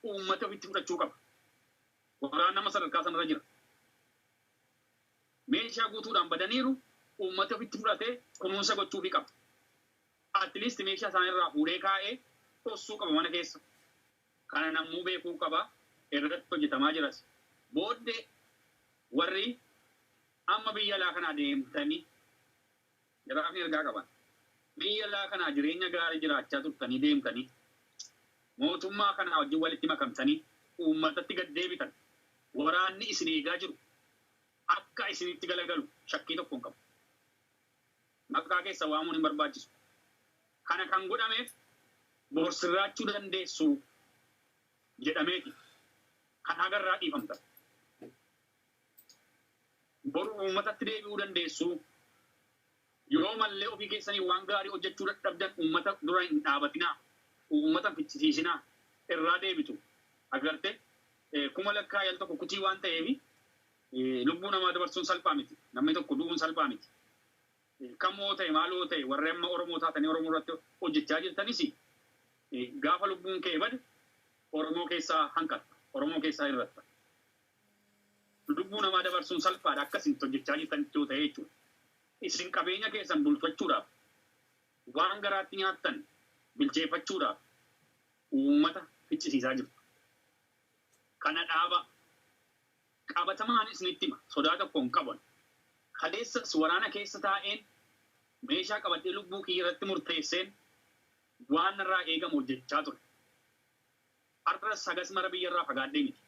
uummata ofitti fudhachuu qaba. Waraana nama sadarkaa sanarra jira. Meeshaa guutuudhaan badaniiru uummata ofitti fudhatee kunuunsa gochuufi qaba. At least meeshaa isaan irraa fuudhee kaa'ee tossuu qaba mana keessa. Kana namuu beekuu qaba. Irratti hojjetamaa jiras. Booddee warri amma biyya alaa kanaa deemtanii jiraafni ergaa qaban. Biyya alaa kanaa jireenya gaarii jiraachaa turtanii deemtanii mootummaa kanaa wajjin walitti makamtanii uummatatti gad deebitan. Waraanni isin eegaa jiru akka isinitti galagalu shakkii tokko hin qabu. Maqaa keessa waamuun hin barbaachisu. Kana kan godhameef borsirraachuu dandeessu jedhameeti. Kan agarraa dhiifamta. Boru uummatatti deebi'uu dandeessu. Yeroo mallee ofii keessanii waan gaarii hojjechuu dadhabdan uummata dura hin dhaabatinaa. Uummata fichisiisinaa. Irraa deebitu. Agartee kuma lakkaa yal tokko kutii waan ta'eefi lubbuu namaa dabarsuun salphaa miti. Namni tokko du'uun salphaa miti. Kamoo ta'e maaloo ta'e warri amma Oromoo taatanii Oromoo irratti hojjechaa jirtanis gaafa lubbuun kee bade Oromoo keessaa hanqatta. Oromoo keessaa irratta. Lubbuu namaa dabarsuun salphaadha akkasiin hojjechaa jirtanitti yoo ta'e jechuudha. Isin qabeenya keessan bulfachuudhaaf waan garaatti nyaattan bilcheeffachuudhaaf uummata fichisiisaa jirtu. Kana dhaaba qabatamaan isinitti hima sodaa tokko hin qaban. Kaleessas waraana keessa taa'een meeshaa qabadhee lubbuu kiyya irratti murteesseen waan irraa eegamu hojjechaa ture. Har'as sagas mara biyyarraa fagaadhee miti.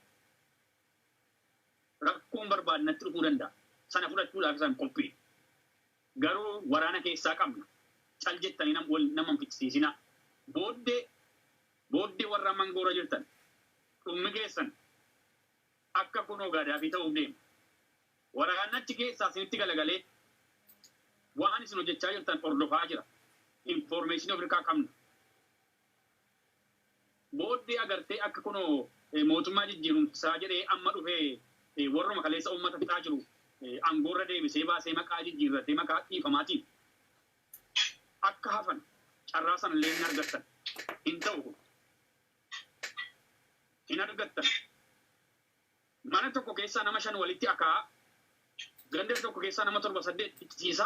Rakkoon barbaadnatti dhufuu danda'a. Sana fudhachuudhaaf isaan qophii. Garuu waraana keessaa qabna. Cal jettanii nama hin fichisiisinaa. Booddee warra mangoora jirtan. Dhummi keessan akka kunoo gaadaafii ta'uuf deema. Waraanachi keessaa isinitti galagalee waan isin hojjechaa jirtan hordofaa jira. Information of hirkaa qabna. Booddee agartee akka kunoo mootummaa jijjiirumsaa jedhee amma dhufee warruma kaleessa uummata fixaa jiru aangoorra deebisee baasee maqaa jijjiirratee maqaa dhiifamaatiin akka hafan carraa sana illee hin argattan. Hin ta'u hin argattan. Mana tokko keessaa nama 5 walitti akaa ganda tokko keessaa nama 7-8 fichisiisa.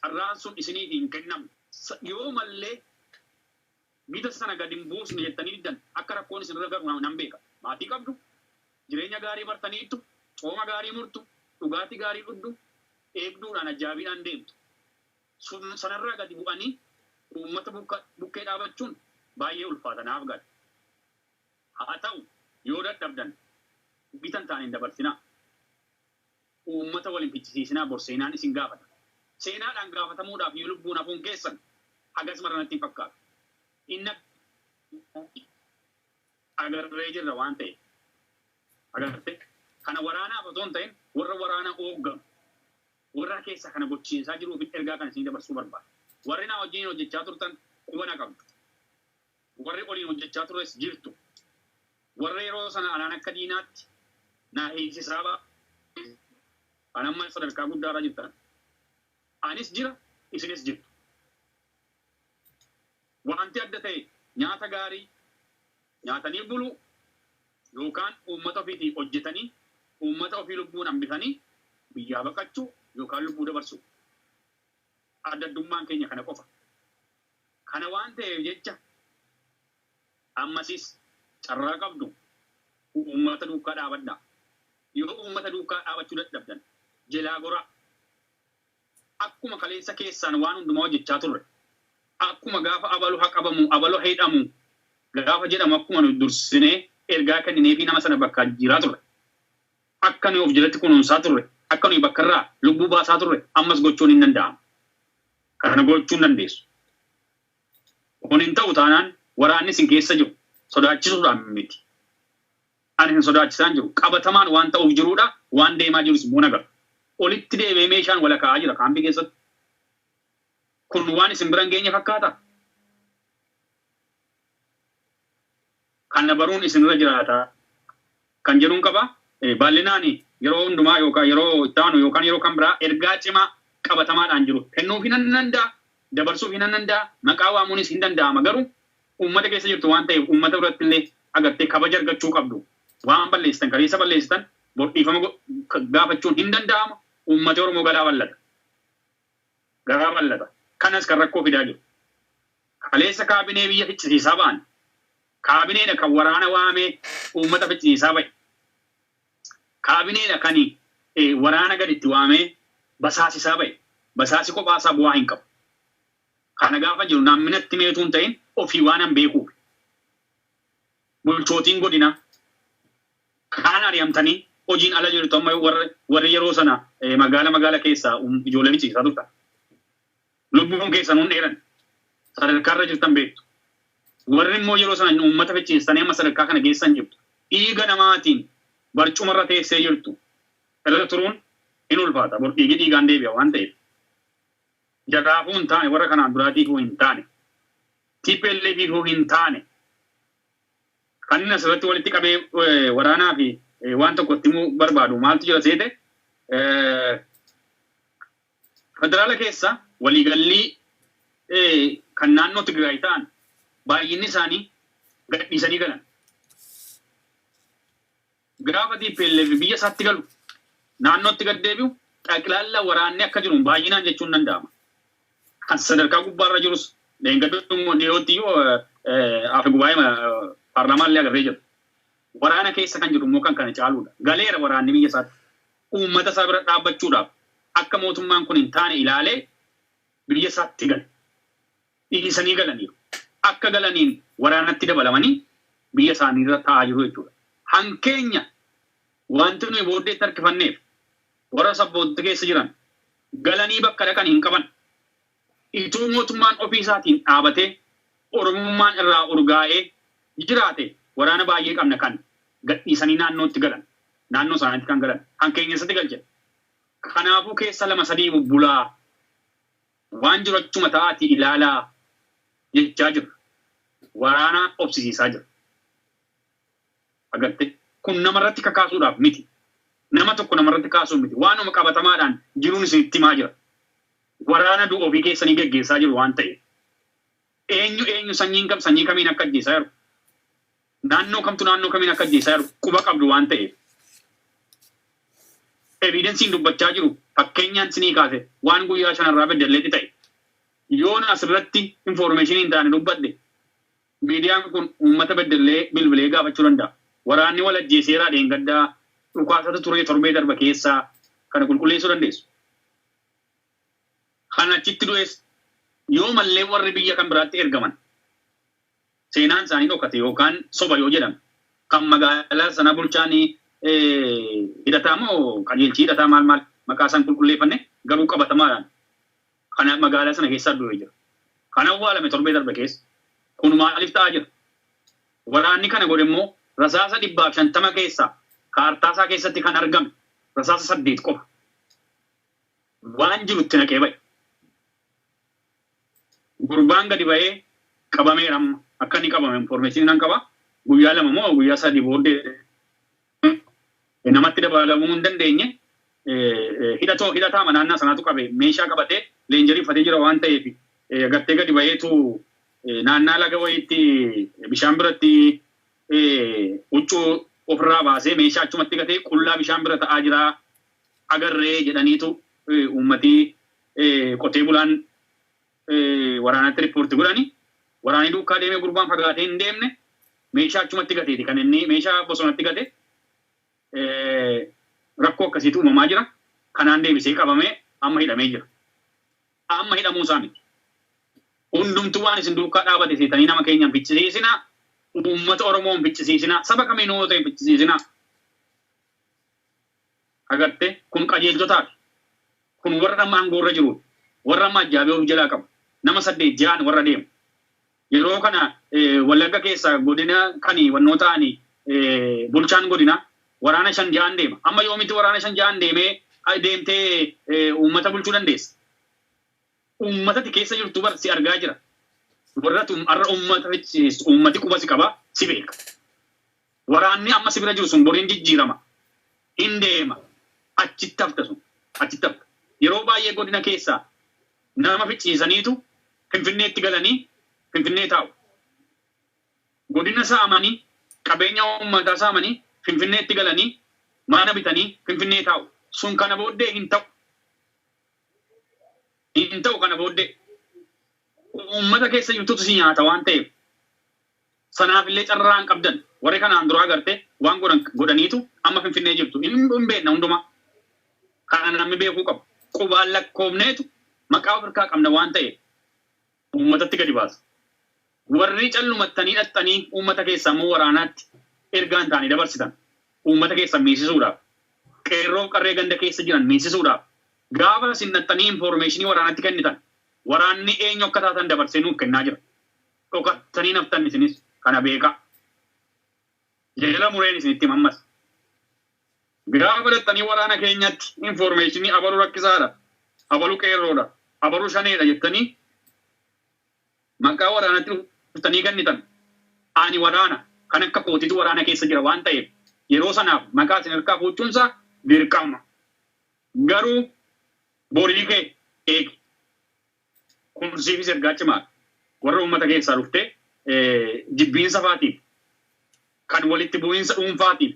Carraan sun isiniif hin kennamu. Yoo mallee bita sana gadi hin buusne jettanii diddan akka rakkoon isin irra garu nan beeka. Maatii qabdu, jireenya gaarii bartaniittu, cooma gaarii murtu, dhugaatii gaarii dhugdu, eegduudhaan ajaa'ibiidhaan deemtu. Sanarraa gadi bu'anii uummata bukkee dhaabachuun baay'ee ulfaatanaaf gala. Haa ta'u yoo dadhabdan bitan taaniin dabarsinaa. Uummata waliin fichisiisinaa borseenaan isin gaafata. Seenaadhaan gaafatamuudhaaf yoo lubbuun hafuun keessan hagas maranatti hin fakkaatu. Inna agarree jirra waan ta'e. Agartee kana waraanaaf otoo hin ta'in warra waraana hoogganu warra keessa kana gochiisaa jiruuf ergaa kana isin dabarsuu barbaada. Warri naa wajjin hojjechaa turtan quba na qabdu. Warri oliin hojjechaa tures jirtu. Warri yeroo sana anaan akka diinaatti naa hiisisaa ba'a. Anamma sadarkaa guddaarra jirtan. Anis jira, isinis jirtu. Wanti adda ta'e nyaata gaarii nyaatanii buluu yookaan uummata ofiitii hojjetanii uummata ofii lubbuun hambisanii biyyaa baqachuu yookaan lubbuu dabarsuu. Addaddummaan keenya kana qofa. Kana waan ta'eef jecha ammasis carraa qabdu uummata duukaa dhaabadhaa. Yoo uummata duukaa dhaabachuu dadhabdan jalaa goraa. Akkuma kaleessa keessaan waan hundumaa hojjechaa turre. Akkuma gaafa abalu haqabamu abalu heedhamu gaafa jedhamu akkuma nu dursinee ergaa kenninee fi nama sana bakka jiraa turre. Akka nuyi of jalatti kunuunsaa turre. Akka nuyi bakka irraa lubbuu baasaa turre ammas gochuun hin danda'amu. Kana gochuun dandeessu. Kun hin ta'u taanaan waraanni isin keessa jiru sodaachisuudhaan miti. Ani hin sodaachisaan jiru. Qabatamaan waan ta'uuf jiruudha waan deemaa jirus immoo nagar. Olitti deemee meeshaan wala kaa'aa jira kaambii keessatti. Kun waan isin biran geenye fakkaata. Kana baruun isin irra jiraata. Kan jedhuun qaba. Bal'inaan yeroo hundumaa yookaan yeroo ittaanu yookaan yeroo kan biraa ergaa cimaa qabatamaadhaan jiru. Kennuuf hin danda'a. Dabarsuuf hin danda'a. Maqaa waamuunis hin danda'ama. Garuu uummata keessa jirtu waan ta'eef uummata biratti illee agartee kabaja argachuu qabdu. Waan balleessitan kaleessa balleessitan dhiifama gaafachuun hin danda'ama. Uummata Oromoo gadaa bal'ata. garaa bal'ata. Kanas kan rakkoo fidaa jiru. Kaleessa kaabinee biyya fichisiisaa ba'an. Kaabineedha kan waraana waamee uummata fichisiisaa ba'e. Kaabineedha kan waraana gaditti waamee basaasisaa ba'e. Basaasi kophaasaa bu'aa hin qabu. Kana gaafa jiru namnatti meetuun ta'in ofii waan hin beekuuf. Bulchootiin godina kaan ari'amtanii hojiin ala jirtu amma warri yeroo sana magaala keessaa ijoollee fichisiisaa turtan. Lubbuun keessan hun dheeran sadarkaarra jirtan beektu. Warri immoo yeroo sana uummata fichisiistanii amma sadarkaa kana geessan jirtu. Dhiiga namaatiin barcumarra teessee jirtu. Irra turuun hin ulfaata. Dhiigi dhiigaan deebi'a waan ta'eef. Jaraafuu hin taane warra kanaan duraatiifuu hin taane. TPLFifuu hin taane. Kan inni asirratti walitti qabee waraanaa fi waan tokko itti himuu barbaadu maaltu jira seete federaala keessa waliigallii kan naannoo Tigraay ta'an baay'inni isaanii gadhiisanii galan. Gaafa TPLF biyya isaatti galu naannootti gad deebi'u xaqilaalla waraanni akka jiru baay'inaan jechuun danda'ama. Kan sadarkaa gubbaarra jirus leengaddoon dhiyootti yoo hafe gubaa'ee paarlaamaan illee agarree jiru. Waraana keessa kan jiru immoo kan kana caaluudha. Galeera waraanni biyya isaatti uummata isaa bira dhaabbachuudhaaf akka mootummaan kun hin taane ilaalee biyya isaatti gale. Dhiisanii galaniiru. Akka galaniin waraanatti dabalamanii biyya isaanii irra taa'aa jiru jechuudha. Hankeenya wanti nuyi booddeetti harkifanneef warra sabboota keessa jiran galanii bakka dhaqan hin qaban. Ituu mootummaan ofii isaatiin dhaabatee oromummaan irraa urgaa'ee jiraate waraana baay'ee qabna kan gadhiisanii naannootti galan. Naannoo isaaniitti kan galan. Hankeenya isatti galche. Kanaafuu keessa lama sadii bubbulaa waan jiru achuma ta'aatii ilaalaa jechaa jiru. Waraana obsisiisaa jiru. Agartee kun namarratti kakaasuudhaaf miti. Nama tokko namarratti kaasuuf miti. Waanuma qabatamaadhaan jiruun isinitti himaa jira. Waraana du'oo ofii keessanii geggeessaa jiru waan ta'eef. Eenyu sanyiin kam sanyii kamiin akka ajjeesaa jiru. Naannoo kamtu naannoo kamiin akka ajjeesaa jiru quba qabdu waan ta'eef. Evidensiin dubbachaa jiru fakkeenyaan sinii kaase waan guyyaa shanarraa beddelleetti ta'e. Yoon asirratti information hin taane dubbadde miidiyaan kun uummata beddellee bilbilee gaafachuu danda'a. Waraanni wal ajjeeseeraa dheengaddaa dhukaasatu turee torbee darba keessaa kana qulqulleessuu dandeessu. Kan achitti du'es yoo mallee warri biyya kan biraatti ergaman seenaan isaanii dhokate yookaan soba yoo jedhame kan magaalaa sana bulchaanii hidhataa moo qajeelchii hidhataa maal maqaa isaan qulqulleeffanne garuu qabatamaadhaan kana magaalaa sana keessaa du'ee jira. Kan awwaalame torbee darba keessa kun maaliif ta'aa jira? Waraanni kana godhe immoo rasaasa 150 keessaa kaartaasaa keessatti kan argame rasaasa 8 qofa. Waan jirutti naqee ba'e. Gurbaan gadi ba'ee qabameera amma akka inni qabame information nan qaba. Guyyaa 2 moo guyyaa 3 booddee namatti dabalamuu hin dandeenye hidhataa naannaa sanaatu qabe meeshaa qabatee leenjarii uffatee jira waan ta'eef agartee gadi ba'eetu naannaa laga wayiitti bishaan biratti huccuu ofirraa baasee meeshaa achumatti gatee qullaa bishaan bira ta'aa jira agarree jedhaniitu uummatii qotee bulaan waraanatti riippoorti godhani. Waraanni duukaa deemee gurbaan fagaatee hin deemne meeshaa achumatti gateeti kan inni meeshaa bosonatti gate rakkoo akkasiitu uumamaa jira. Kanaan deebisee qabamee amma hidhamee jira. Amma hidhamuu isaa miti. Hundumtuu waan isin duukaa dhaabate seetanii nama keenyaan fichisiisinaa. Uummata Oromoon fichisiisinaa. Saba kamiinuu ta'e fichisiisinaa. Agartee kun qajeeltotaati. Kun warra amma aangoorra jiru. Warra amma ajjaabee of jalaa qabu. Nama 8 ja'an warra deemu. Yeroo kana Wallagga keessa godina kanii wannoo ta'anii bulchaan godina waraana 5 ja'an deema. Amma yoomitti waraana 5 ja'an deemtee uummata bulchuu dandeessa. Uummatatti keessa jirtu barsi argaa jira. Warra har'a uummati quba si qaba si beeka. Waraanni amma si bira jiru sun boriin jijjiirama. Hin deema. Achitti hafta sun. Achitti hafta. Yeroo baay'ee godina keessaa nama fichisiisaniitu Finfinneetti galanii Finfinnee taa'u. Godina saamanii qabeenya uummataa saamanii Finfinneetti galanii mana bitanii Finfinnee taa'u. Sun kana booddee hin ta'u. Hin ta'u kana booddee uummata keessa jirtutu si nyaata waan ta'eef sanaaf illee carraan qabdan warri kanaan duraa agartee waan godhaniitu amma finfinnee jirtu hin beekna hundumaa kana namni beekuu qaba qubaan lakkoofneetu maqaa ofirkaa qabna waan ta'eef uummatatti gadi baasa warri callumattanii dhaxxanii uummata keessaa immoo waraanaatti ergaan ta'anii dabarsitan uummata keessa miisisuudhaaf qeerroo qarree ganda keessa jiran miisisuudhaaf gaafa isin dhaxxanii infoormeeshinii waraanatti kennitan waraanni eenyu akka taatan dabarsee nuuf kennaa jira dhokattanii naftan isinis kana beekaa jala mureen isinitti mammas gaafa dhaxxanii waraana keenyatti infoormeeshinii abaluu rakkisaadha abaluu qeerroodha abaluu shaneedha jettanii maqaa waraanatti dhuftanii kennitan ani waraana kan akka kootitu waraana keessa jira waan ta'eef yeroo sanaaf maqaa isin harkaa fuuchuunsaa dirqama garuu borii kee eegi kun siifis ergaa cimaa warra uummata keessaa dhuftee jibbiinsa faatiif kan walitti bu'iinsa dhuunfaatiif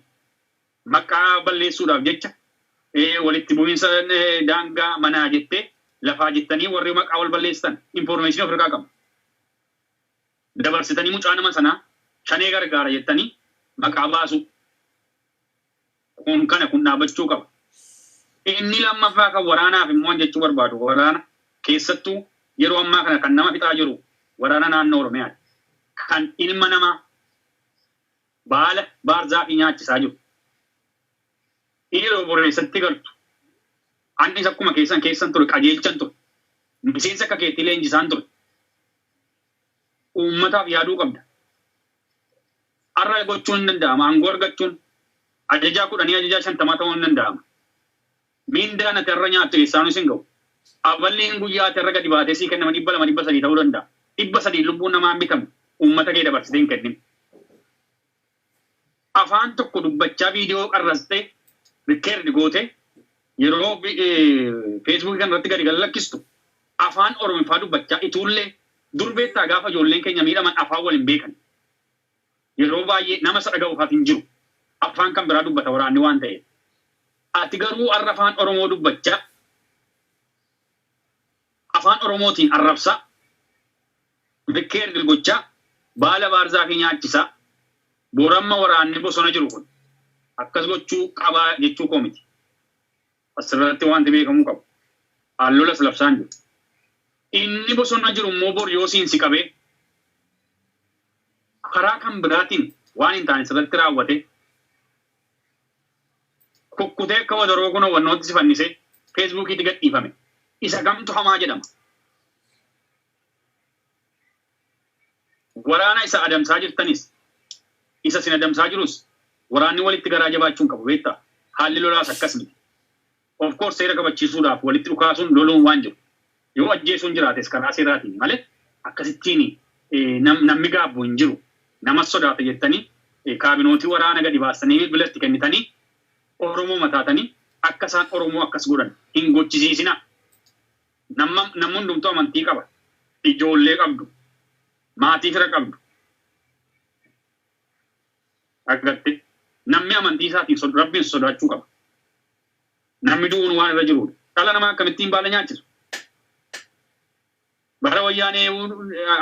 maqaa balleessuudhaaf jecha walitti bu'iinsa daangaa manaa jettee lafaa jettanii warri maqaa wal balleessitan infoormeeshinii of harkaa qabu. Dabarsitanii mucaa nama sanaa shanee gargaara jettanii maqaa baasu kun kana kun dhaabachuu qaba. Inni lammaffaa kan waraanaaf immoo jechuu barbaadu waraana keessattuu yeroo ammaa kana kan nama fixaa jiru waraana naannoo Oromiyaati. Kan ilma namaa baala baarzaafii nyaachisaa jiru. Yeroo boreessatti galtu annis akkuma keessan ture qajeelchan ture. Miseensa akka keetti leenjisaan ture. Uummataaf yaaduu qabda. Har'a gochuun hin danda'ama. Aangoo argachuun ajajaa 10 ajajaa 50 ta'uu hin danda'ama. Mindaan ati irra nyaattu eessaanus hin ga'u. Aballiin guyyaa ati irra gadi baatee sii kennama 200 300 ta'uu danda'a. 300 lubbuun namaa hin bitamu. Uummata kee dabarsitee hin kennin. Afaan tokko dubbachaa viidiyoo qarrastee rikkeerdi gootee yeroo feesbuukii kanarratti gadi lakkistu afaan Oromiffaa dubbachaa ituullee durbeettaa gaafa ijoolleen keenya miidhaman afaan waliin beekan. Yeroo baay'ee nama isa dhaga'uufaaf hin jiru. Afaan kan biraa dubbata waraanni waan ta'eef. Ati garuu har'a afaan Oromoo dubbachaa afaan Oromootiin arrabsaa rikkeerdi gochaa baala baarzaafii nyaachisaa boramma waraanni bosona jiru kun akkas gochuu qabaa jechuu koo miti. Asirratti wanti beekamuu qabu. Haallolas labsaan jiru. Inni bosona jiru immoo bor yoo siinsi qabee karaa kan biraatiin waan hin taane sirratti raawwate kukkutee akka wadaroo kun hawwannootti si fannisee feesbuukiitti gadhiifame. Isa kamtu hamaa jedhama. Waraana isa adamsaa jirtanis isa sin adamsaa jirus waraanni walitti garaa jabaachuun qabu beektaa haalli lolaas akkas miti. Of course seera kabachiisuudhaaf walitti dhukaasuun loluun waan jiru. Yoo ajjeesuun jiraates karaa seeraatiin malee akkasittiin namni gaabbu hin jiru. Nama sodaata jettanii kaabinootii waraana gadi baasanii bilbilatti kennitanii Oromoo mataatanii akka isaan Oromoo akkas godhan hin gochisiisina. Namni hundumtuu amantii qaba. Ijoollee qabdu. Maatii fira qabdu. Agartee namni amantii isaatiin rabbiin sodaachuu qaba. Namni du'uun waan irra jirudha. Dhala namaa akkamittiin baala nyaachisu. Bara wayyaanee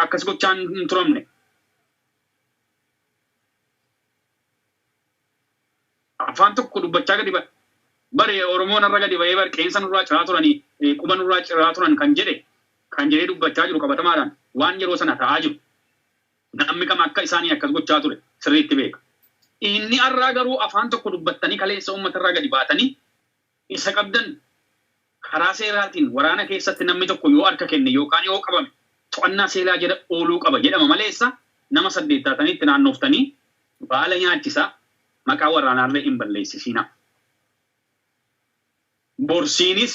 akkas gochaan hin turamne. Afaan tokko dubbachaa gadi bare Oromoon irra gadi ba'ee bare qeensa nurraa ciraa turanii quba nurraa ciraa turan kan jedhee dubbachaa jiru qabatamaadhaan waan yeroo sana ta'aa jiru. Namni kam akka isaanii akkas gochaa ture sirriitti beeka. Inni har'aa garuu afaan tokko dubbattanii kaleessa uummata irraa gadi baatanii isa qabdan karaa seeraatiin waraana keessatti namni tokko yoo harka kenne yookaan yoo qabame to'annaa seeraa jedha ooluu qaba jedhama maleessa nama 8 taataniitti naannooftanii baala nyaachisaa maqaa waraanaallee hin balleessisiina. Borsiinis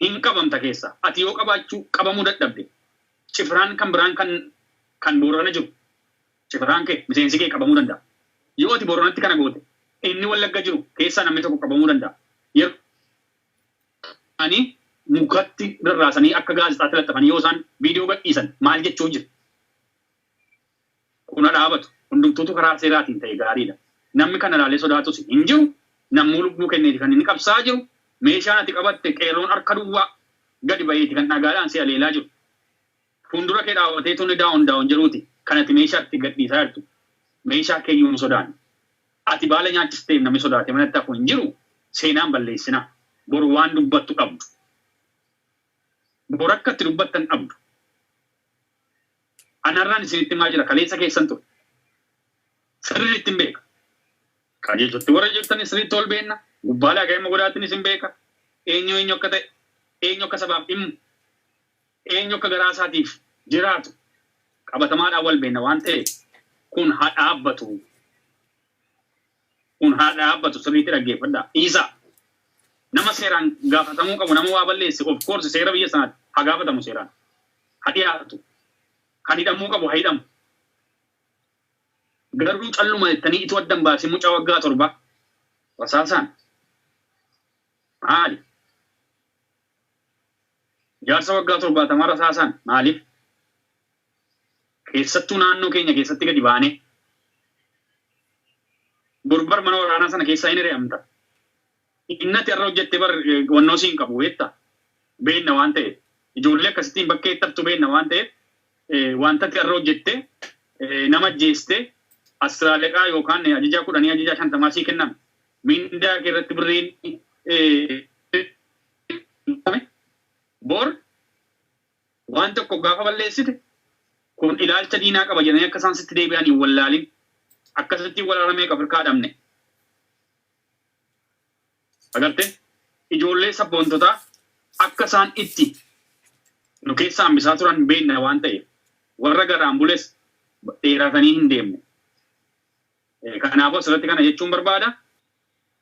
hin qabamta keessa. Ati yoo qabaachuu qabamuu dadhabde cifraan kan biraan kan Boorana jiru cifraan kee miseensi kee qabamuu danda'a. Yoo ati Booranatti kana goote inni Wallagga jiru keessaa namni tokko qabamuu danda'a. Yeroo ani mukatti rarraasanii akka gaazexaatti laxxafanii yoo isaan viidiyoo gadhiisan maal jechuu jiru. Kuna dhaabatu hundumtuutu karaa seeraatiin ta'e gaariidha. Namni kana ilaalee sodaatus hin jiru. Namni lubbuu kenneeti kan inni qabsaa jiru. Meeshaan ati qabatte qeerroon harka duwwaa gadi bayeeti kan dhagaadhaan si aleelaa jiru. Fuuldura kee dhaawwatee tuni daawun jiruuti. Kanatti meeshaatti gadhiisaa jirtu. Meeshaa keeyyuun sodaan. Ati baala nyaachistee namni sodaate manatti hafu hin jiru seenaan balleessinaa. Boru waan dubbattu qabdu. Boru akkatti dubbattan qabdu. Anarraan isinitti maa jira kaleessa keessan ture. Sirriitti hin beeka. Qajeelchutti warra jirtanii sirriitti ol beenna. Gubbaalaa ga'eema godhaatiin isin beeka. Eenyu akka ta'e, eenyu akka sabaaf dhimmu, eenyu akka garaa isaatiif jiraatu qabatamaadhaan wal beenna waan ta'eef kun haa dhaabbatu. Kun haa dhaabbatu sirriitti dhaggeeffadhaa. Isa nama seeraan gaafatamuu qabu nama waa balleesse of course seera biyya sanaatti haa gaafatamu seeraan. Haa dhiyaatu. Kan hidhamuu qabu haa hidhamu. Garuu calluma jettanii itti waddan baasee mucaa waggaa 7 rasaasaan maali? Jaarsa waggaa 70 rasaasaan maaliif? Keessattuu naannoo keenya keessatti gadi baanee gurbar mana waraanaa sana keessaa hin hiri'amta. Innati irra hojjettee wannoo siin qabu beektaa? Beenna waan ta'eef ijoollee akkasittiin bakkee itti beenna waan ta'eef wanta irra hojjettee nama ajjeestee Astraaleqaa yookaan ajajaa 10 ajajaa 50 sii kenname. Mindaa keerratti birriin bor waan tokko gaafa balleessite kun ilaalcha diinaa qaba jedhanii akka isaan sitti deebi'an hin wallaalin akkasitti walaalamee Afrikaa dhabne. Agartee ijoollee sabboontotaa akka isaan itti nu keessa hambisaa turan beenna waan ta'eef warra garaan bules dheeratanii hin deemne. Kanaafuu asirratti kana jechuun barbaada.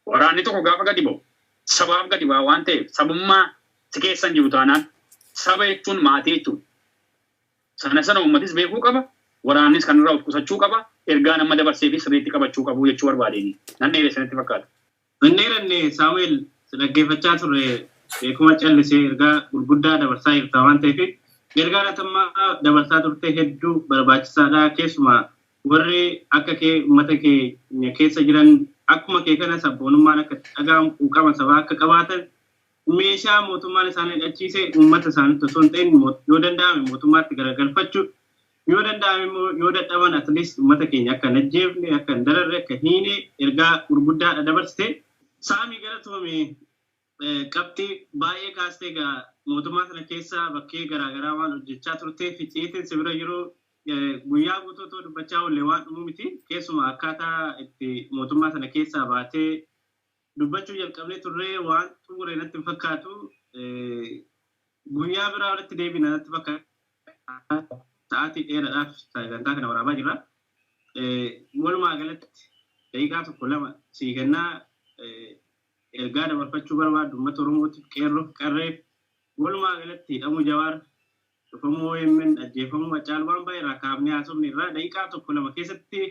Waraanni tokko gaafa gadi ba'u sabaaf gadi ba'a waan ta'eef sabummaa si keessan jiru taanaan saba jechuun maatii jechuudha. Sana uummatis beekuu qaba. Waraannis kanarraa of qusachuu qaba. Ergaa nama dabarsee fi sirriitti qabachuu qabu jechuu barbaadeni. Nan dheeree sanatti fakkaata. Manneeranne Saamu'eel dhaggeeffachaa turre beekuma callisee ergaa gurguddaa dabarsaa jirta waan ta'eef ergaa latammaa dabarsaa turte hedduu barbaachisaadha. Keessumaa warri akka kee uummata kee keessa jiran akkuma kee kana sabboonummaan akka dhagahamu quuqama sabaa akka qabaatan meeshaa mootummaan isaanii dhachiisee uummata isaaniitti osoo hin ta'in yoo danda'ame mootummaatti garagalfachuu yoo danda'ame immoo yoo dadhaban at least uummata keenya akka hin ajjeefne akka hin dararre akka hiine ergaa gurguddaadha dabarsite. Saamii galatoome qabxii baay'ee kaastee egaa mootummaa sana keessa bakkee garaagaraa waan hojjechaa turtee ficciitiin si bira yeroo guyyaa guutuu dubbachaa oolle waan dhumuu miti. Keessumaa akkaataa itti mootummaa sana keessaa baatee dubbachuu jalqabnee turree waan xumuree natti hin fakkaatu. Guyyaa biraa walitti deebina natti fakkaata. Sa'aatii dheeraadhaaf sagantaa kana waraabaa jirra. Walumaa galatti daqiiqaa 1-2 sii kennaa ergaa dabarfachuu barbaadu uummata Oromootiif qeerroof qarreef walumaa galatti hidhamuu Jawaar dhufamuu OMN ajjeefamuu Hacaaluu waan baay'ee irraa kaafnee haasofne irraa daqiiqaa 1-2 keessatti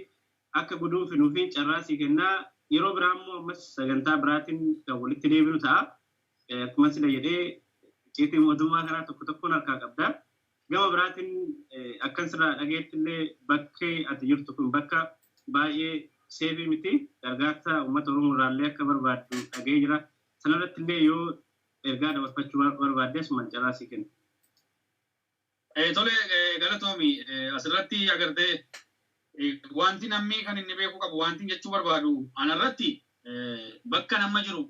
akka guduunfinuu fi carraa sii kennaa. Yeroo biraa immoo ammas sagantaa biraatiin kan walitti deebinu ta'a. Akkuma sila jedhee icciitii mootummaa karaa tokkoon harkaa qabda. Gama biraatiin akkan sirraa dhageetti illee bakki ati jirtu kun bakka baay'ee seefii miti. Gargaarsa uummata Oromoo irraallee akka barbaaddu dhagee jira. Sanarratti illee yoo ergaa dabarfachuu barbaaddes carraa sii kenna. Tole galatoomi asirratti agartee wanti namni kan inni beekuu qabu wanti jechuu barbaadu anarratti bakka nama jiru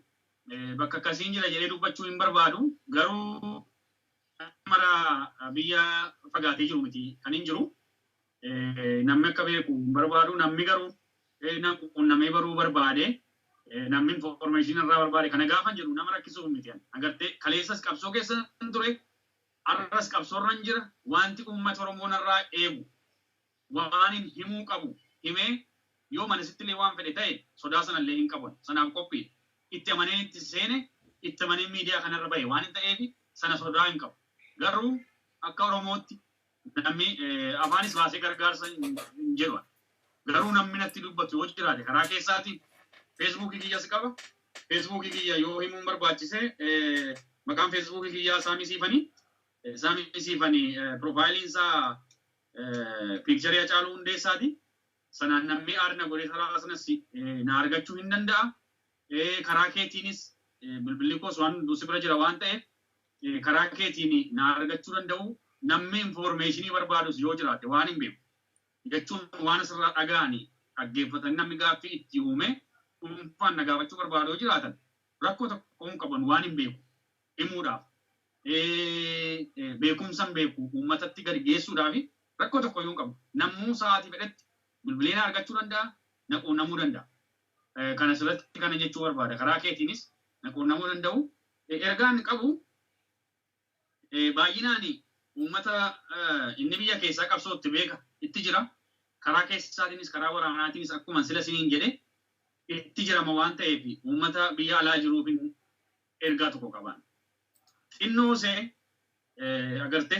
bakka akkasiin jira jedhee dubbachuu hin barbaadu garuu mara biyya fagaatee jiru miti kan hin jiru namni akka beeku hin barbaadu namni garuu namni baruu barbaade namni information irraa barbaade kana gaafa jedhu nama rakkisuu miti agartee kaleessas qabsoo keessa ture arras qabsoo irra jira wanti uummata Oromoo irraa eegu waan himuu qabu himee yoo manasittillee waan fedhe ta'e sodaa sanallee hin qaban sanaaf qophii itti amanee itti seene itti amanee miidiyaa kanarra bahe waan hin ta'eef sana sodaa hin qabu garuu akka Oromootti namni afaanis baasee gargaarsa hin jedhu garuu namni natti dubbatu yoo jiraate karaa keessaatiin feesbuukii kiyyaas qaba feesbuukii kiyya yoo himuun barbaachise maqaan feesbuukii kiyyaa Saamii Siifanii piroofaayiliinsaa Picture Hacaaluu Hundeessaati. Sanaan namni aarna godhee saraa sanas na argachuu hin danda'a. Karaa keetiinis bilbilli koos waan duusi bira jira waan ta'eef karaa keetiin na argachuu danda'u namni informationii barbaadus yoo jiraate waan hin beeku. Jechuun waan asirraa dhaga'anii dhaggeeffatan namni gaaffii itti uume dhuunfaan na gaafachuu barbaadu yoo jiraatan rakkoo tokko hin qaban waan hin beeku himuudhaaf beekumsan beeku uummatatti gadi geessuudhaaf rakkoo tokko yoo hin qabu namuu sa'aatii fedhetti bilbileena argachuu danda'a naquunnamuu danda'a. Kana asirratti kana jechuu barbaada karaa keetiinis naquunnamuu danda'u ergaan qabu baay'inaan uummata inni biyya keessaa qabsootti beeka itti jira. Karaa keessaatiinis karaa waraanaatiinis akkuma sila siniin jedhe itti jirama waan ta'eef uummata biyya alaa jiruuf ergaa tokko qaban. Xinnoo see agarte